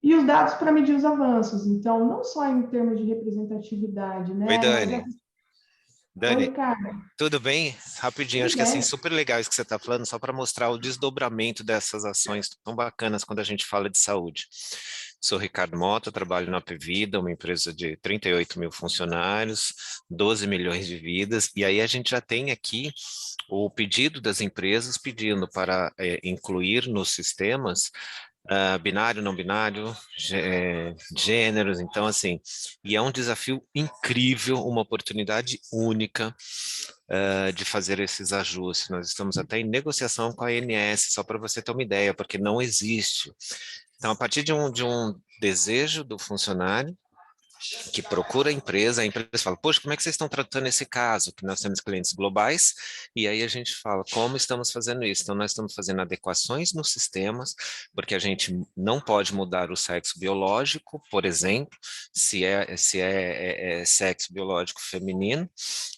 E os dados para medir os avanços. Então, não só em termos de representatividade, né? Oi, Dani. Oi, Dani, Ricardo. tudo bem? Rapidinho, acho que assim, super legal isso que você está falando, só para mostrar o desdobramento dessas ações tão bacanas quando a gente fala de saúde. Sou Ricardo Mota, trabalho na Apvida, uma empresa de 38 mil funcionários, 12 milhões de vidas, e aí a gente já tem aqui o pedido das empresas pedindo para incluir nos sistemas binário, não binário, gêneros, então assim, e é um desafio incrível, uma oportunidade única de fazer esses ajustes. Nós estamos até em negociação com a ANS, só para você ter uma ideia, porque não existe. Então, a partir de um desejo do funcionário, que procura a empresa fala, poxa, como é que vocês estão tratando esse caso? Que nós temos clientes globais, e aí a gente fala, como estamos fazendo isso? Então, nós estamos fazendo adequações nos sistemas, porque a gente não pode mudar o sexo biológico, por exemplo, se é sexo biológico feminino,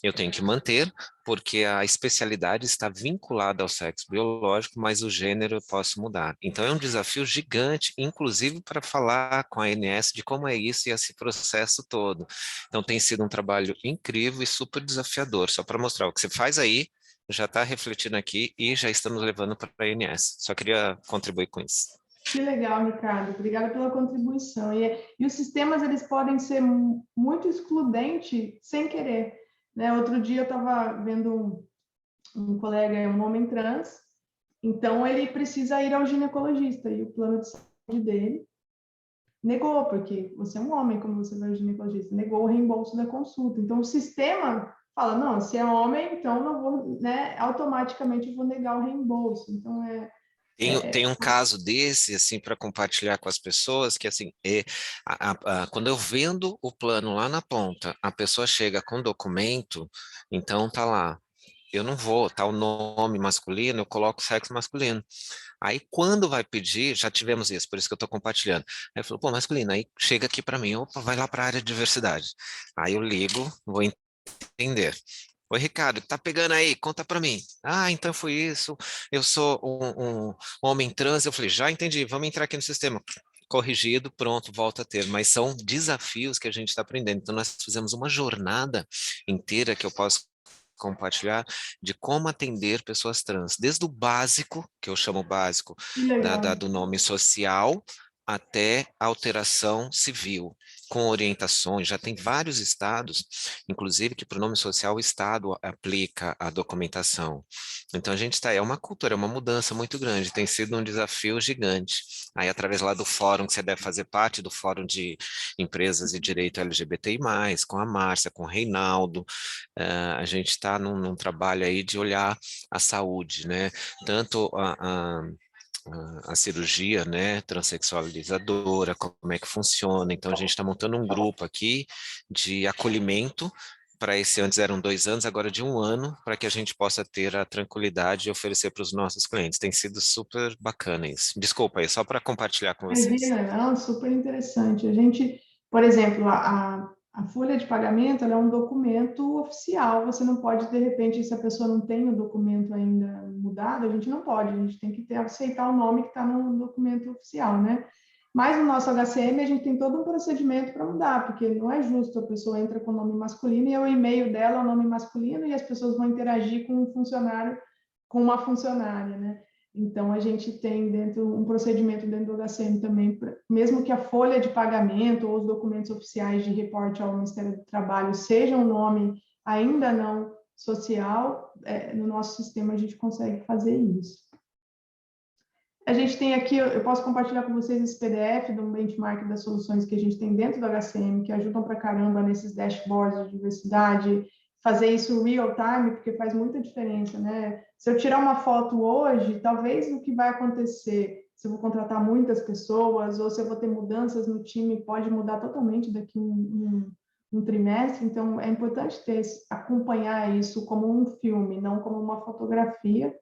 eu tenho que manter, porque a especialidade está vinculada ao sexo biológico, mas o gênero eu posso mudar. Então, é um desafio gigante, inclusive para falar com a ANS de como é isso e esse processo todo. Então, tem sido um trabalho incrível e super desafiador, só para mostrar o que você faz aí, já está refletindo aqui e já estamos levando para a ANS. Só queria contribuir com isso. Que legal, Ricardo. Obrigada pela contribuição. E os sistemas, eles podem ser muito excludentes sem querer, né? Outro dia eu estava vendo um colega, um homem trans, então ele precisa ir ao ginecologista e o plano de saúde dele negou, porque você é um homem, como você vai ao ginecologista, negou o reembolso da consulta. Então o sistema fala, não, se é homem, então não vou, né, automaticamente eu vou negar o reembolso. Então Tem um caso desse, assim, para compartilhar com as pessoas, que, assim, quando eu vendo o plano lá na ponta, a pessoa chega com documento, então tá lá, eu não vou, tá o nome masculino, eu coloco sexo masculino. Aí, quando vai pedir, já tivemos isso, por isso que eu estou compartilhando. Aí eu falo, pô, masculino, aí chega aqui para mim, opa, vai lá para a área de diversidade. Aí eu ligo, vou entender. Oi, Ricardo, tá pegando aí? Conta para mim. Ah, então foi isso. Eu sou um homem trans. Eu falei, já entendi, vamos entrar aqui no sistema. Corrigido, pronto, volta a ter. Mas são desafios que a gente está aprendendo. Então, nós fizemos uma jornada inteira que eu posso compartilhar de como atender pessoas trans, desde o básico, que eu chamo básico, que legal. do nome social, até a alteração civil, com orientações. Já tem vários estados, inclusive que para o nome social o estado aplica a documentação. Então a gente é uma cultura, é uma mudança muito grande, tem sido um desafio gigante. Aí através lá do fórum, que você deve fazer parte do Fórum de Empresas e Direito LGBTI+, com a Márcia, com o Reinaldo, a gente está num trabalho aí de olhar a saúde, né? Tanto a cirurgia, né, transexualizadora, como é que funciona. Então, a gente está montando um grupo aqui de acolhimento para esse, antes eram 2 anos, agora de 1 ano, para que a gente possa ter a tranquilidade de oferecer para os nossos clientes. Tem sido super bacana isso. Desculpa aí, só para compartilhar com vocês. Imagina, não, super interessante. A gente, por exemplo, a folha de pagamento, ela é um documento oficial. Você não pode, de repente, se a pessoa não tem o documento ainda mudado, a gente não pode. A gente tem que aceitar o nome que está no documento oficial, né? Mas no nosso HCM, a gente tem todo um procedimento para mudar, porque não é justo a pessoa entra com o nome masculino e o e-mail dela é o nome masculino e as pessoas vão interagir com um funcionário, com uma funcionária, né? Então, a gente tem um procedimento dentro do HCM também, mesmo que a folha de pagamento ou os documentos oficiais de reporte ao Ministério do Trabalho sejam um nome ainda não social, no nosso sistema a gente consegue fazer isso. A gente tem aqui, eu posso compartilhar com vocês esse PDF de um benchmark das soluções que a gente tem dentro do HCM, que ajudam pra caramba nesses dashboards de diversidade, fazer isso real time, porque faz muita diferença, né? Se eu tirar uma foto hoje, talvez o que vai acontecer, se eu vou contratar muitas pessoas, ou se eu vou ter mudanças no time, pode mudar totalmente daqui um trimestre. Então, é importante acompanhar isso como um filme, não como uma fotografia.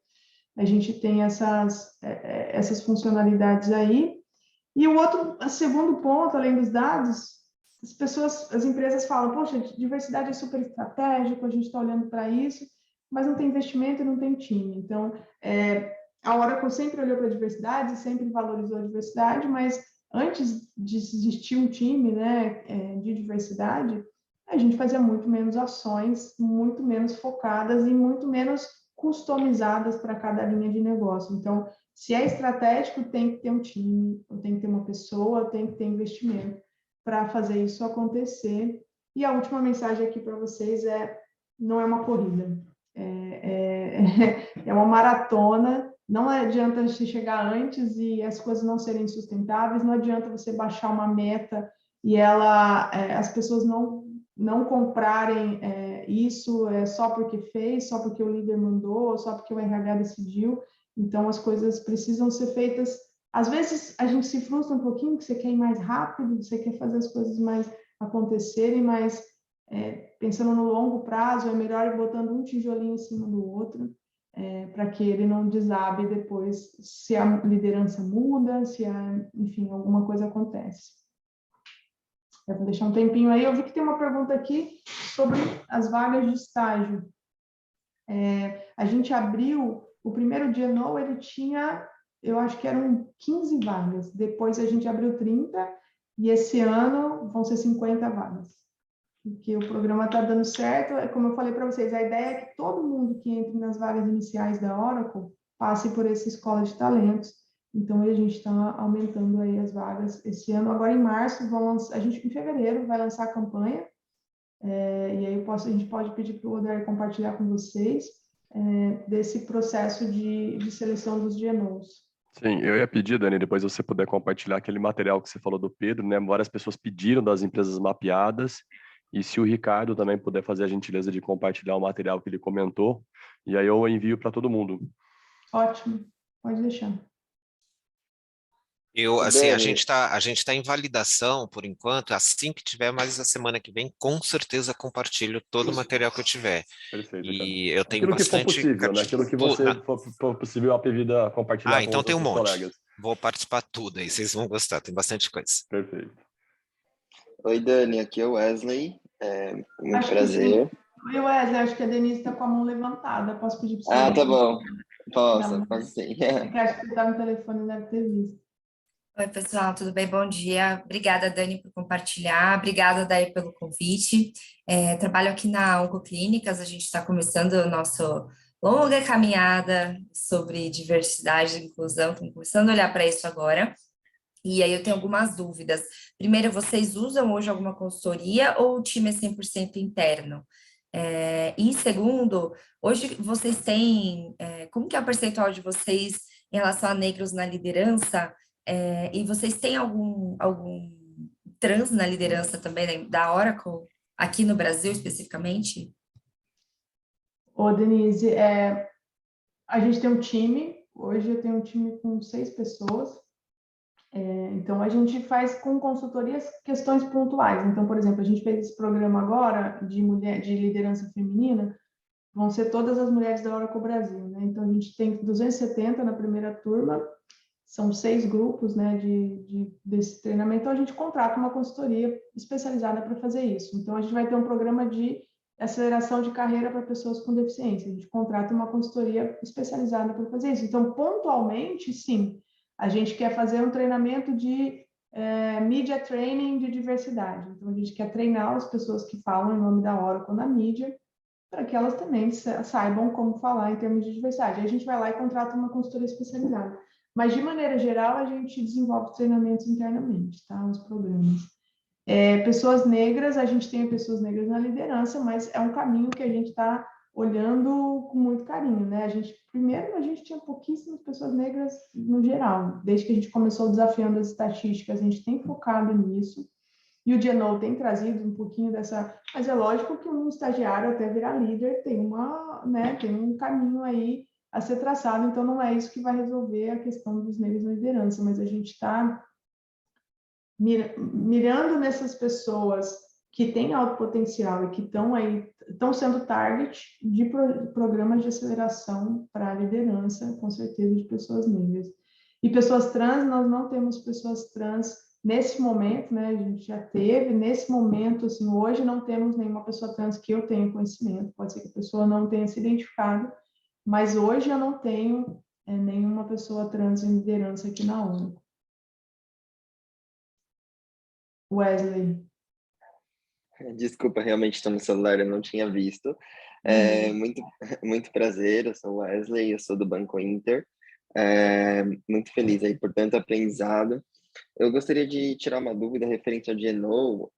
A gente tem essas funcionalidades aí. E o segundo ponto, além dos dados, as empresas falam, poxa, diversidade é super estratégico, a gente está olhando para isso, mas não tem investimento e não tem time. Então, a Oracle sempre olhou para a diversidade, sempre valorizou a diversidade, mas antes de existir um time, né, de diversidade, a gente fazia muito menos ações, muito menos focadas e muito menos customizadas para cada linha de negócio. Então, se é estratégico, tem que ter um time, tem que ter uma pessoa, tem que ter investimento para fazer isso acontecer. E a última mensagem aqui para vocês não é uma corrida, é uma maratona. Não adianta você chegar antes e as coisas não serem sustentáveis, não adianta você baixar uma meta e as pessoas não comprarem isso só porque fez, só porque o líder mandou, só porque o RH decidiu. Então, as coisas precisam ser feitas. Às vezes, a gente se frustra um pouquinho, que você quer ir mais rápido, você quer fazer as coisas mais acontecerem, mas pensando no longo prazo, é melhor ir botando um tijolinho em cima do outro, para que ele não desabe depois, se a liderança muda, enfim, alguma coisa acontece. Eu vou deixar um tempinho aí. Eu vi que tem uma pergunta aqui sobre as vagas de estágio. A gente abriu, o primeiro dia ele tinha, eu acho que eram 15 vagas. Depois a gente abriu 30 e esse ano vão ser 50 vagas. porque o programa está dando certo. Como eu falei para vocês, a ideia é que todo mundo que entre nas vagas iniciais da Oracle passe por essa escola de talentos. Então, a gente está aumentando aí as vagas esse ano. Agora, em março, a gente, em fevereiro, vai lançar a campanha. E aí a gente pode pedir para o Oder compartilhar com vocês desse processo de seleção dos GNOs. Sim, eu ia pedir, Dani, depois você puder compartilhar aquele material que você falou do Pedro, né? Várias pessoas pediram das empresas mapeadas, e se o Ricardo também puder fazer a gentileza de compartilhar o material que ele comentou, e aí eu envio para todo mundo. Ótimo, pode deixar. Assim, a Dani, gente tá em validação por enquanto. Assim que tiver mais a semana que vem, com certeza compartilho todo o material que eu tiver. Perfeito, Ricardo. E eu tenho Aquilo que for bastante. possível, né? Aquilo que você for possível a Pevida compartilhar com Então os tem um outros monte. colegas. Vou participar tudo aí, vocês vão gostar, tem bastante coisa. Perfeito. oi Dani, aqui é o Wesley, muito Acho que prazer. oi, Wesley, acho que a Denise está com a mão levantada. Posso pedir para você? Ah, tá bom, Não, posso sim. é que acho que você está no telefone e deve ter visto. Oi, pessoal, tudo bem? Bom dia. Obrigada, Dani, por compartilhar. Obrigada, Daí, pelo convite. Trabalho aqui na Oncoclínicas, a gente está começando a nossa longa caminhada sobre diversidade e inclusão, estamos começando a olhar para isso agora. E aí eu tenho algumas dúvidas. Primeiro, vocês usam hoje alguma consultoria ou o time é 100% interno? E segundo, hoje vocês têm, como que é o percentual de vocês em relação a negros na liderança? E vocês têm algum trans na liderança também, né, da Oracle, aqui no Brasil especificamente? Ô, Denise, a gente tem um time, hoje eu tenho um time com 6 pessoas, então a gente faz com consultorias questões pontuais. Então, por exemplo, a gente fez esse programa agora de liderança feminina, vão ser todas as mulheres da Oracle Brasil, né? Então, a gente tem 270 na primeira turma, são 6 grupos, né, desse treinamento, então a gente contrata uma consultoria especializada para fazer isso. Então, a gente vai ter um programa de aceleração de carreira para pessoas com deficiência, a gente contrata uma consultoria especializada para fazer isso. Então, pontualmente, sim, a gente quer fazer um treinamento de media training de diversidade. Então, a gente quer treinar as pessoas que falam em nome da Oracle na mídia, para que elas também saibam como falar em termos de diversidade. Aí a gente vai lá e contrata uma consultoria especializada. Mas, de maneira geral, a gente desenvolve treinamentos internamente, tá? Os programas. Pessoas negras, a gente tem pessoas negras na liderança, mas é um caminho que a gente está olhando com muito carinho, né? Primeiro, a gente tinha pouquíssimas pessoas negras no geral. Desde que a gente começou desafiando as estatísticas, a gente tem focado nisso. E o GNO tem trazido um pouquinho dessa... Mas é lógico que um estagiário, até virar líder, tem um caminho aí a ser traçado, então não é isso que vai resolver a questão dos negros na liderança, mas a gente está mirando nessas pessoas que têm alto potencial e que estão sendo target de programas de aceleração para a liderança, com certeza, de pessoas negras. E pessoas trans, nós não temos pessoas trans nesse momento, né? A gente já teve, nesse momento, assim, hoje não temos nenhuma pessoa trans que eu tenha conhecimento, pode ser que a pessoa não tenha se identificado, mas hoje eu não tenho nenhuma pessoa trans em liderança aqui na ONU. Wesley. Desculpa, realmente estou no celular, eu não tinha visto. Muito prazer, eu sou o Wesley, eu sou do Banco Inter. Muito feliz aí por tanto aprendizado. Eu gostaria de tirar uma dúvida referente ao GNO.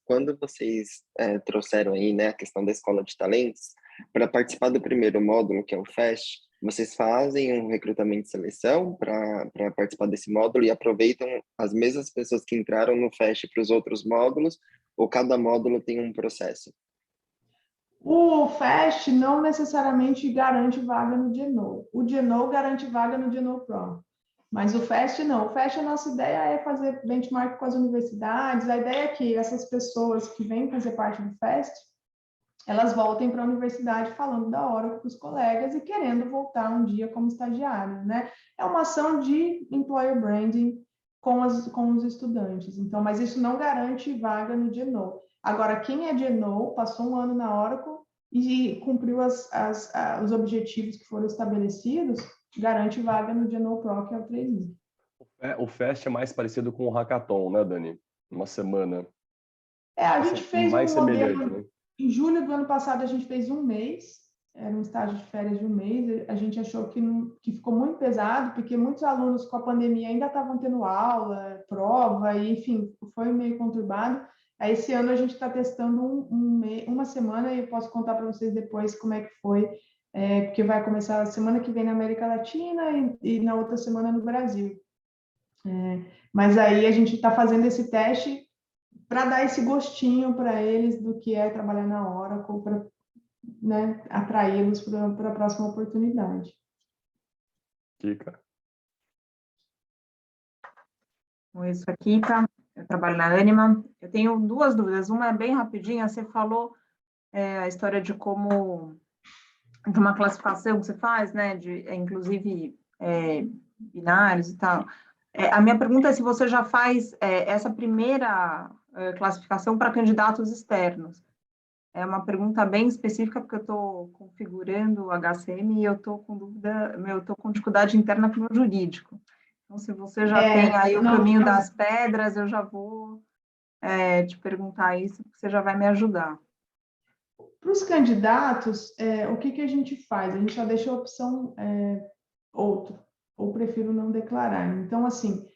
Quando vocês trouxeram aí, né, a questão da escola de talentos, para participar do primeiro módulo, que é o FAST, vocês fazem um recrutamento de seleção para participar desse módulo e aproveitam as mesmas pessoas que entraram no FAST para os outros módulos, ou cada módulo tem um processo? O FAST não necessariamente garante vaga no GNO. O GNO garante vaga no GNO Pro. Mas o FAST não. O FAST, a nossa ideia é fazer benchmark com as universidades. A ideia é que essas pessoas que vêm fazer parte do FAST, elas voltem para a universidade falando da hora com os colegas e querendo voltar um dia como estagiário, né? É uma ação de employer branding com os estudantes. Então, mas isso não garante vaga no GNO. Agora, quem é GNO, passou um ano na Oracle e cumpriu os objetivos que foram estabelecidos, garante vaga no GNO Pro, que é o 3.000. O FAST é mais parecido com o Hackathon, né, Dani? Uma semana. A gente fez mais um semelhante, modelo, né? em julho do ano passado a gente fez um mês, era um estágio de férias de um mês, a gente achou que ficou muito pesado, porque muitos alunos com a pandemia ainda estavam tendo aula, prova, e enfim, foi meio conturbado. Aí esse ano a gente está testando uma semana, e eu posso contar para vocês depois como é que foi, porque vai começar a semana que vem na América Latina e na outra semana no Brasil. Mas aí a gente está fazendo esse teste para dar esse gostinho para eles do que é trabalhar na Oracle, para, né, atraí-los para a próxima oportunidade. Kika. Oi, sou a Kika, eu trabalho na Anima. Eu tenho duas dúvidas. Uma é bem rapidinha, você falou a história de como, de uma classificação que você faz, né, de, inclusive, binários e tal. A minha pergunta é se você já faz essa primeira classificação para candidatos externos. É uma pergunta bem específica, porque eu estou configurando o HCM e eu estou com dúvida, eu estou com dificuldade interna com o meu jurídico. Então, se você já tem aí o caminho das pedras, eu já vou te perguntar isso, porque você já vai me ajudar. Para os candidatos, o que a gente faz? A gente já deixa a opção outro, ou prefiro não declarar. Então, assim,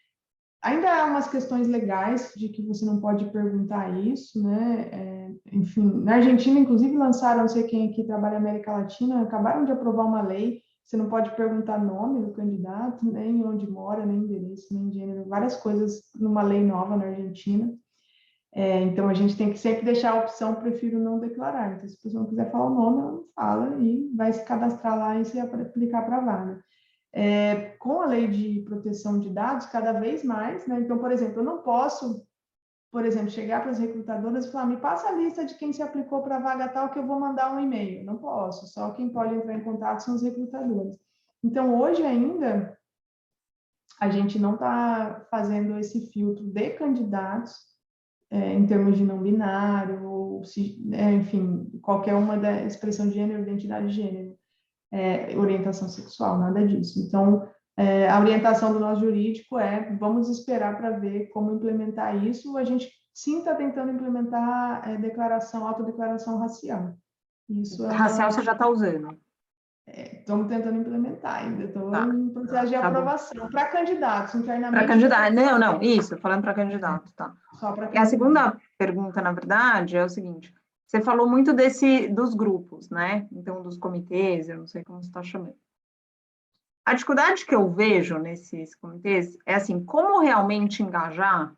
ainda há umas questões legais de que você não pode perguntar isso, né? Enfim, na Argentina, inclusive, lançaram, não sei quem aqui trabalha na América Latina, acabaram de aprovar uma lei, você não pode perguntar nome do candidato, nem onde mora, nem endereço, nem gênero, várias coisas numa lei nova na Argentina. Então, a gente tem que sempre deixar a opção prefiro não declarar. Então, se a pessoa não quiser falar o nome, ela não fala e vai se cadastrar lá e se aplicar para a vaga. Com a lei de proteção de dados, cada vez mais, né? Então, por exemplo, eu não posso, por exemplo, chegar para as recrutadoras e falar, me passa a lista de quem se aplicou para a vaga tal que eu vou mandar um e-mail. Não posso, só quem pode entrar em contato são os recrutadores. Então, hoje ainda, a gente não está fazendo esse filtro de candidatos em termos de não binário, ou enfim, qualquer uma da expressão de gênero, identidade de gênero. Orientação sexual, nada disso. Então, a orientação do nosso jurídico vamos esperar para ver como implementar isso. A gente sim está tentando implementar autodeclaração racial. Isso racial você já está usando? Estamos tentando implementar ainda, estou em processo de aprovação. Para candidatos, internamente. Para candidato, não, isso, falando para candidato, tá. Só para candidato. E a segunda pergunta, na verdade, é o seguinte, você falou muito dos grupos, né? Então, dos comitês, eu não sei como você está chamando. A dificuldade que eu vejo nesses comitês é assim, como realmente engajar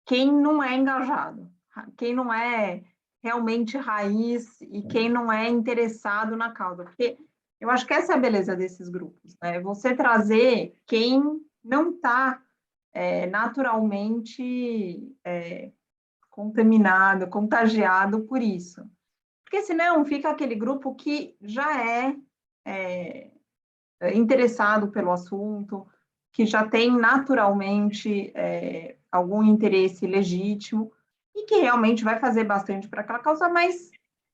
quem não é engajado, quem não é realmente raiz e quem não é interessado na causa, porque eu acho que essa é a beleza desses grupos, né? Você trazer quem não está naturalmente contaminado, contagiado por isso. Porque senão fica aquele grupo que já é interessado pelo assunto, que já tem naturalmente algum interesse legítimo e que realmente vai fazer bastante para aquela causa, mas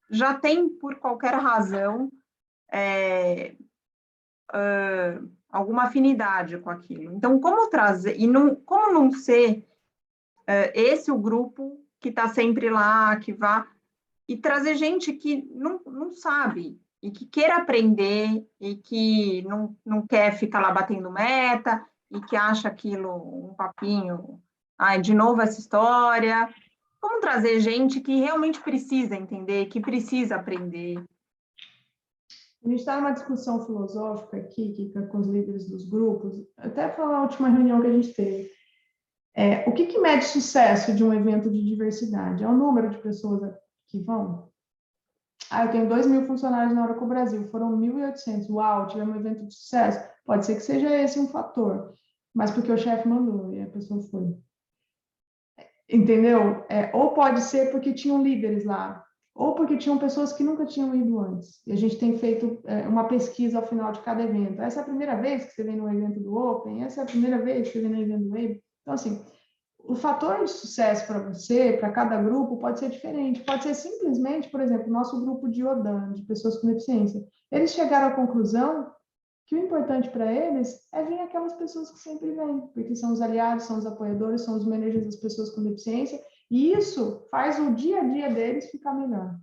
já tem, por qualquer razão, alguma afinidade com aquilo. Então, como trazer, como não ser esse o grupo que está sempre lá, que vá, e trazer gente que não sabe, e que queira aprender, e que não quer ficar lá batendo meta, e que acha aquilo um papinho, de novo essa história. Como trazer gente que realmente precisa entender, que precisa aprender? A gente está numa discussão filosófica aqui, Kika, com os líderes dos grupos, até foi a última reunião que a gente teve. O que mede sucesso de um evento de diversidade? É o número de pessoas que vão? Eu tenho 2.000 funcionários na Oracle Brasil, foram 1.800. Uau, tivemos um evento de sucesso. Pode ser que seja esse um fator, mas porque o chefe mandou e a pessoa foi. Entendeu? Ou pode ser porque tinham líderes lá, ou porque tinham pessoas que nunca tinham ido antes. E a gente tem feito uma pesquisa ao final de cada evento. Essa é a primeira vez que você vem no evento do Open, essa é a primeira vez que você vem no evento do Wave. Então, assim, o fator de sucesso para você, para cada grupo, pode ser diferente. Pode ser simplesmente, por exemplo, o nosso grupo de ODAN, de pessoas com deficiência. Eles chegaram à conclusão que o importante para eles é vir aquelas pessoas que sempre vêm, porque são os aliados, são os apoiadores, são os managers das pessoas com deficiência, E isso faz o dia a dia deles ficar melhor.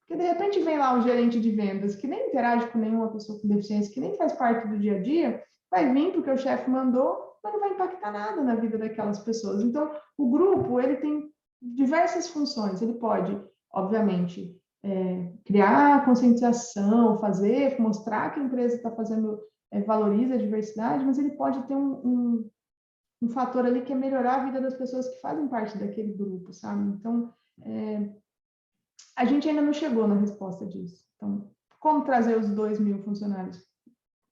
Porque, de repente, vem lá um gerente de vendas que nem interage com nenhuma pessoa com deficiência, que nem faz parte do dia a dia, vai vir porque o chefe mandou, mas não vai impactar nada na vida daquelas pessoas. Então, o grupo, ele tem diversas funções. Ele pode, obviamente, criar conscientização, mostrar que a empresa está fazendo, valoriza a diversidade, mas ele pode ter um fator ali que é melhorar a vida das pessoas que fazem parte daquele grupo, sabe? Então, a gente ainda não chegou na resposta disso. Então, como trazer os 2.000 funcionários?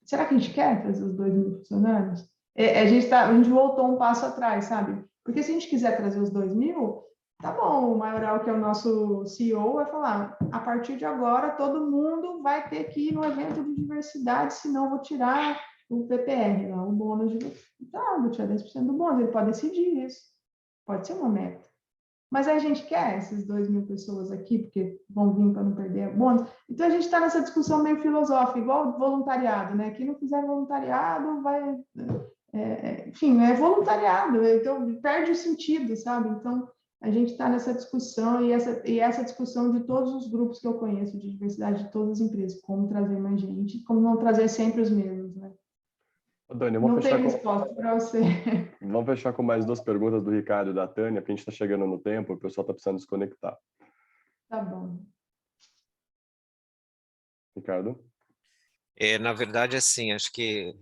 Será que a gente quer trazer os 2.000 funcionários? A gente voltou um passo atrás, sabe? Porque se a gente quiser trazer os 2.000, tá bom, o Maioral, que é o nosso CEO, vai falar, a partir de agora, todo mundo vai ter que ir no evento de diversidade, senão vou tirar o PPR, lá, o bônus de... Tá, vou tirar 10% do bônus, ele pode decidir isso. Pode ser uma meta. Mas a gente quer essas 2.000 pessoas aqui, porque vão vir para não perder o bônus. Então, a gente está nessa discussão meio filosófica, igual voluntariado, né? Quem não fizer voluntariado vai... enfim, é voluntariado, então perde o sentido, sabe? Então, a gente está nessa discussão, e essa discussão de todos os grupos que eu conheço, de diversidade de todas as empresas, como trazer mais gente, como não trazer sempre os mesmos, né? Dani, não tem resposta para você. Vamos fechar com mais 2 perguntas do Ricardo e da Tânia, porque a gente está chegando no tempo, o pessoal está precisando desconectar. Tá bom. Ricardo? Na verdade, assim, acho que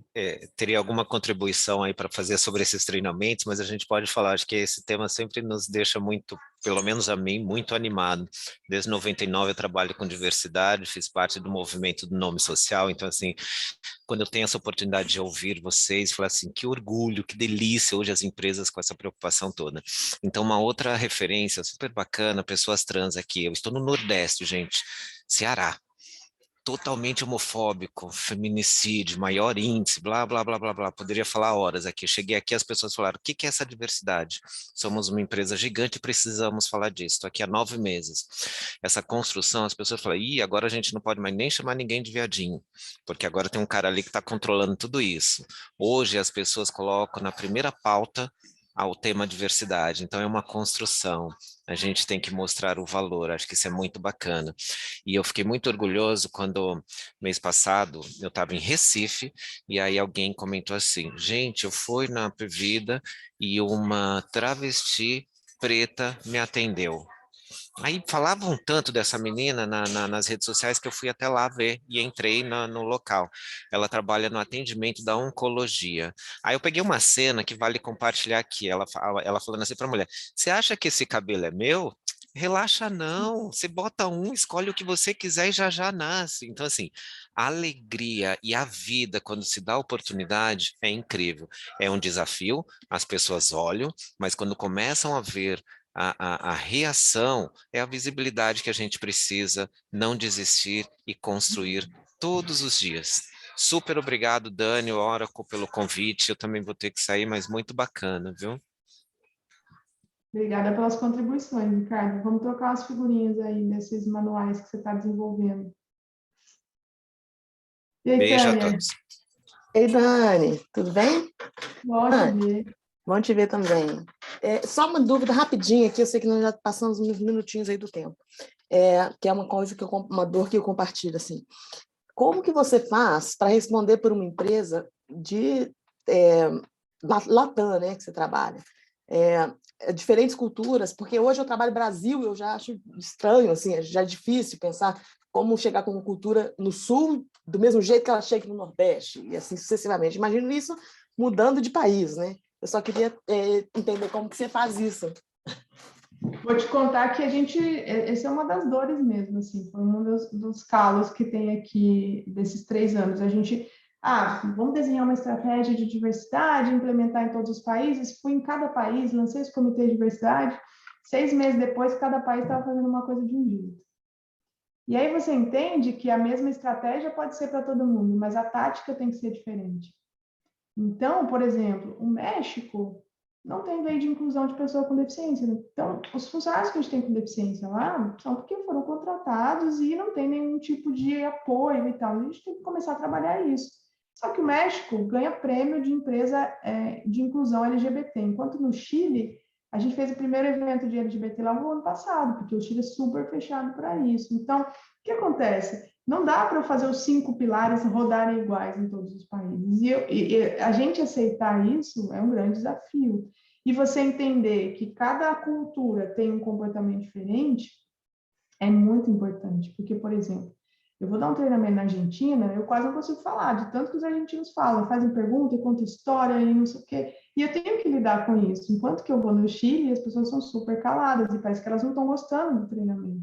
teria alguma contribuição aí para fazer sobre esses treinamentos, mas a gente pode falar, acho que esse tema sempre nos deixa muito, pelo menos a mim, muito animado. Desde 99 eu trabalho com diversidade, fiz parte do movimento do nome social, então, assim, quando eu tenho essa oportunidade de ouvir vocês, falar assim, que orgulho, que delícia hoje as empresas com essa preocupação toda. Então, uma outra referência super bacana, pessoas trans aqui, eu estou no Nordeste, gente, Ceará. Totalmente homofóbico, feminicídio, maior índice, blá, blá, blá, blá, blá. Poderia falar horas aqui. Cheguei aqui, as pessoas falaram, o que é essa diversidade? Somos uma empresa gigante e precisamos falar disso. Estou aqui há 9 meses. Essa construção, as pessoas falam, agora a gente não pode mais nem chamar ninguém de viadinho, porque agora tem um cara ali que está controlando tudo isso. Hoje as pessoas colocam na primeira pauta ao tema diversidade, então é uma construção, a gente tem que mostrar o valor, acho que isso é muito bacana. E eu fiquei muito orgulhoso quando, mês passado, eu estava em Recife, e aí alguém comentou assim, gente, eu fui na Previda e uma travesti preta me atendeu. Aí falavam tanto dessa menina nas redes sociais que eu fui até lá ver e entrei no local. Ela trabalha no atendimento da oncologia. Aí eu peguei uma cena que vale compartilhar aqui. Ela falando assim para a mulher: você acha que esse cabelo é meu? Relaxa, não. Você bota um, escolhe o que você quiser e já já nasce. Então, assim, a alegria e a vida, quando se dá a oportunidade, é incrível. É um desafio, as pessoas olham, mas quando começam a ver a reação é a visibilidade que a gente precisa, não desistir e construir todos os dias. Super obrigado, Dani, Oracle, pelo convite. Eu também vou ter que sair, mas muito bacana, viu? Obrigada pelas contribuições, Ricardo. Vamos trocar umas figurinhas aí nesses manuais que você está desenvolvendo. E aí, Beijo a Tânia? todos. Ei, Dani, tudo bem? Bom te ver. Bom te ver também. Só uma dúvida rapidinha aqui, eu sei que nós já passamos uns minutinhos aí do tempo, que é uma coisa uma dor que eu compartilho, assim. Como que você faz para responder por uma empresa de Latam, né, que você trabalha? Diferentes culturas, porque hoje eu trabalho no Brasil, eu já acho estranho, assim, já é difícil pensar como chegar com uma cultura no Sul do mesmo jeito que ela chega no Nordeste, e assim sucessivamente. Imagino isso mudando de país, né? Eu só queria entender como que você faz isso. Vou te contar que essa é uma das dores mesmo, assim, foi um dos calos que tem aqui desses 3 anos. A gente, vamos desenhar uma estratégia de diversidade, implementar em todos os países. Fui em cada país, lancei esse comitê de diversidade. 6 meses depois, cada país estava fazendo uma coisa de um jeito. E aí você entende que a mesma estratégia pode ser para todo mundo, mas a tática tem que ser diferente. Então, por exemplo, o México não tem lei de inclusão de pessoa com deficiência. Então, os funcionários que a gente tem com deficiência lá são porque foram contratados e não tem nenhum tipo de apoio e tal. A gente tem que começar a trabalhar isso. Só que o México ganha prêmio de empresa de inclusão LGBT, enquanto no Chile A gente fez o primeiro evento de LGBT lá no ano passado, porque o Chile é super fechado para isso. Então, o que acontece? Não dá para fazer os 5 pilares rodarem iguais em todos os países. E a gente aceitar isso é um grande desafio. E você entender que cada cultura tem um comportamento diferente é muito importante. Porque, por exemplo, eu vou dar um treinamento na Argentina, eu quase não consigo falar, de tanto que os argentinos falam, fazem pergunta, contam história e não sei o quê. E eu tenho que lidar com isso. Enquanto que eu vou no Chile, as pessoas são super caladas e parece que elas não estão gostando do treinamento.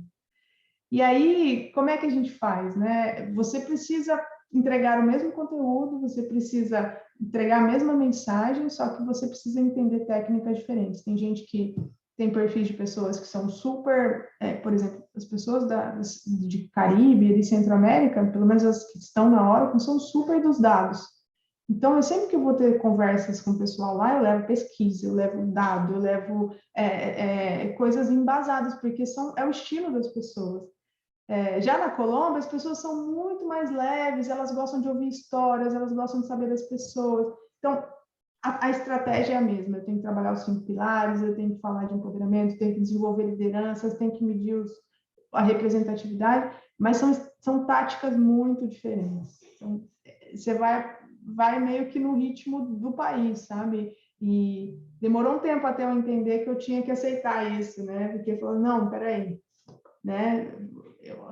E aí, como é que a gente faz, né? Você precisa entregar o mesmo conteúdo, você precisa entregar a mesma mensagem, só que você precisa entender técnicas diferentes. Tem gente que tem perfis de pessoas que são super, por exemplo, as pessoas de Caribe e de Centro-América, pelo menos as que estão na Oracle, são super dos dados. Então, eu sempre que eu vou ter conversas com o pessoal lá, eu levo pesquisa, eu levo dado, eu levo coisas embasadas, porque é o estilo das pessoas. Já na Colômbia, as pessoas são muito mais leves, elas gostam de ouvir histórias, elas gostam de saber das pessoas. Então, a estratégia é a mesma. Eu tenho que trabalhar os 5 pilares, eu tenho que falar de empoderamento, tenho que desenvolver lideranças, tenho que medir a representatividade, mas são táticas muito diferentes. Então, você vai meio que no ritmo do país, sabe? E demorou um tempo até eu entender que eu tinha que aceitar isso, né? Porque falou, não, peraí, né?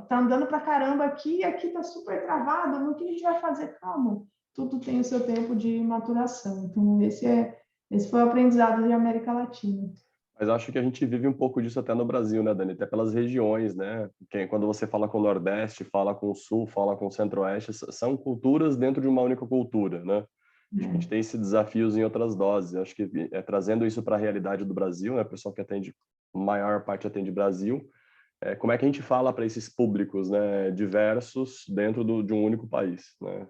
Tá andando para caramba aqui tá super travado, no que a gente vai fazer? Calma, tudo tem o seu tempo de maturação. Então, esse foi o aprendizado de América Latina. Mas acho que a gente vive um pouco disso até no Brasil, né, Dani? Até pelas regiões, né? Quando você fala com o Nordeste, fala com o Sul, fala com o Centro-Oeste, são culturas dentro de uma única cultura, né? Acho que a gente tem esses desafios em outras doses. Acho que trazendo isso para a realidade do Brasil, né? O pessoal que atende, a maior parte atende Brasil, como é que a gente fala para esses públicos, né, diversos dentro de um único país, né?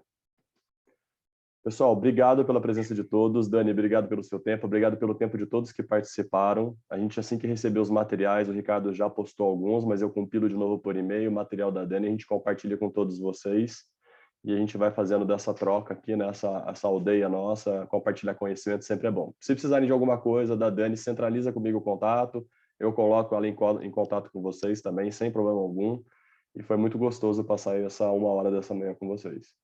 Pessoal, obrigado pela presença de todos. Dani, obrigado pelo seu tempo, obrigado pelo tempo de todos que participaram. A gente, assim que receber os materiais, o Ricardo já postou alguns, mas eu compilo de novo por e-mail o material da Dani, a gente compartilha com todos vocês e a gente vai fazendo dessa troca aqui, né, essa aldeia nossa, compartilhar conhecimento sempre é bom. Se precisarem de alguma coisa da Dani, centraliza comigo o contato, eu coloco ela em contato com vocês também, sem problema algum. E foi muito gostoso passar essa 1 hora dessa manhã com vocês.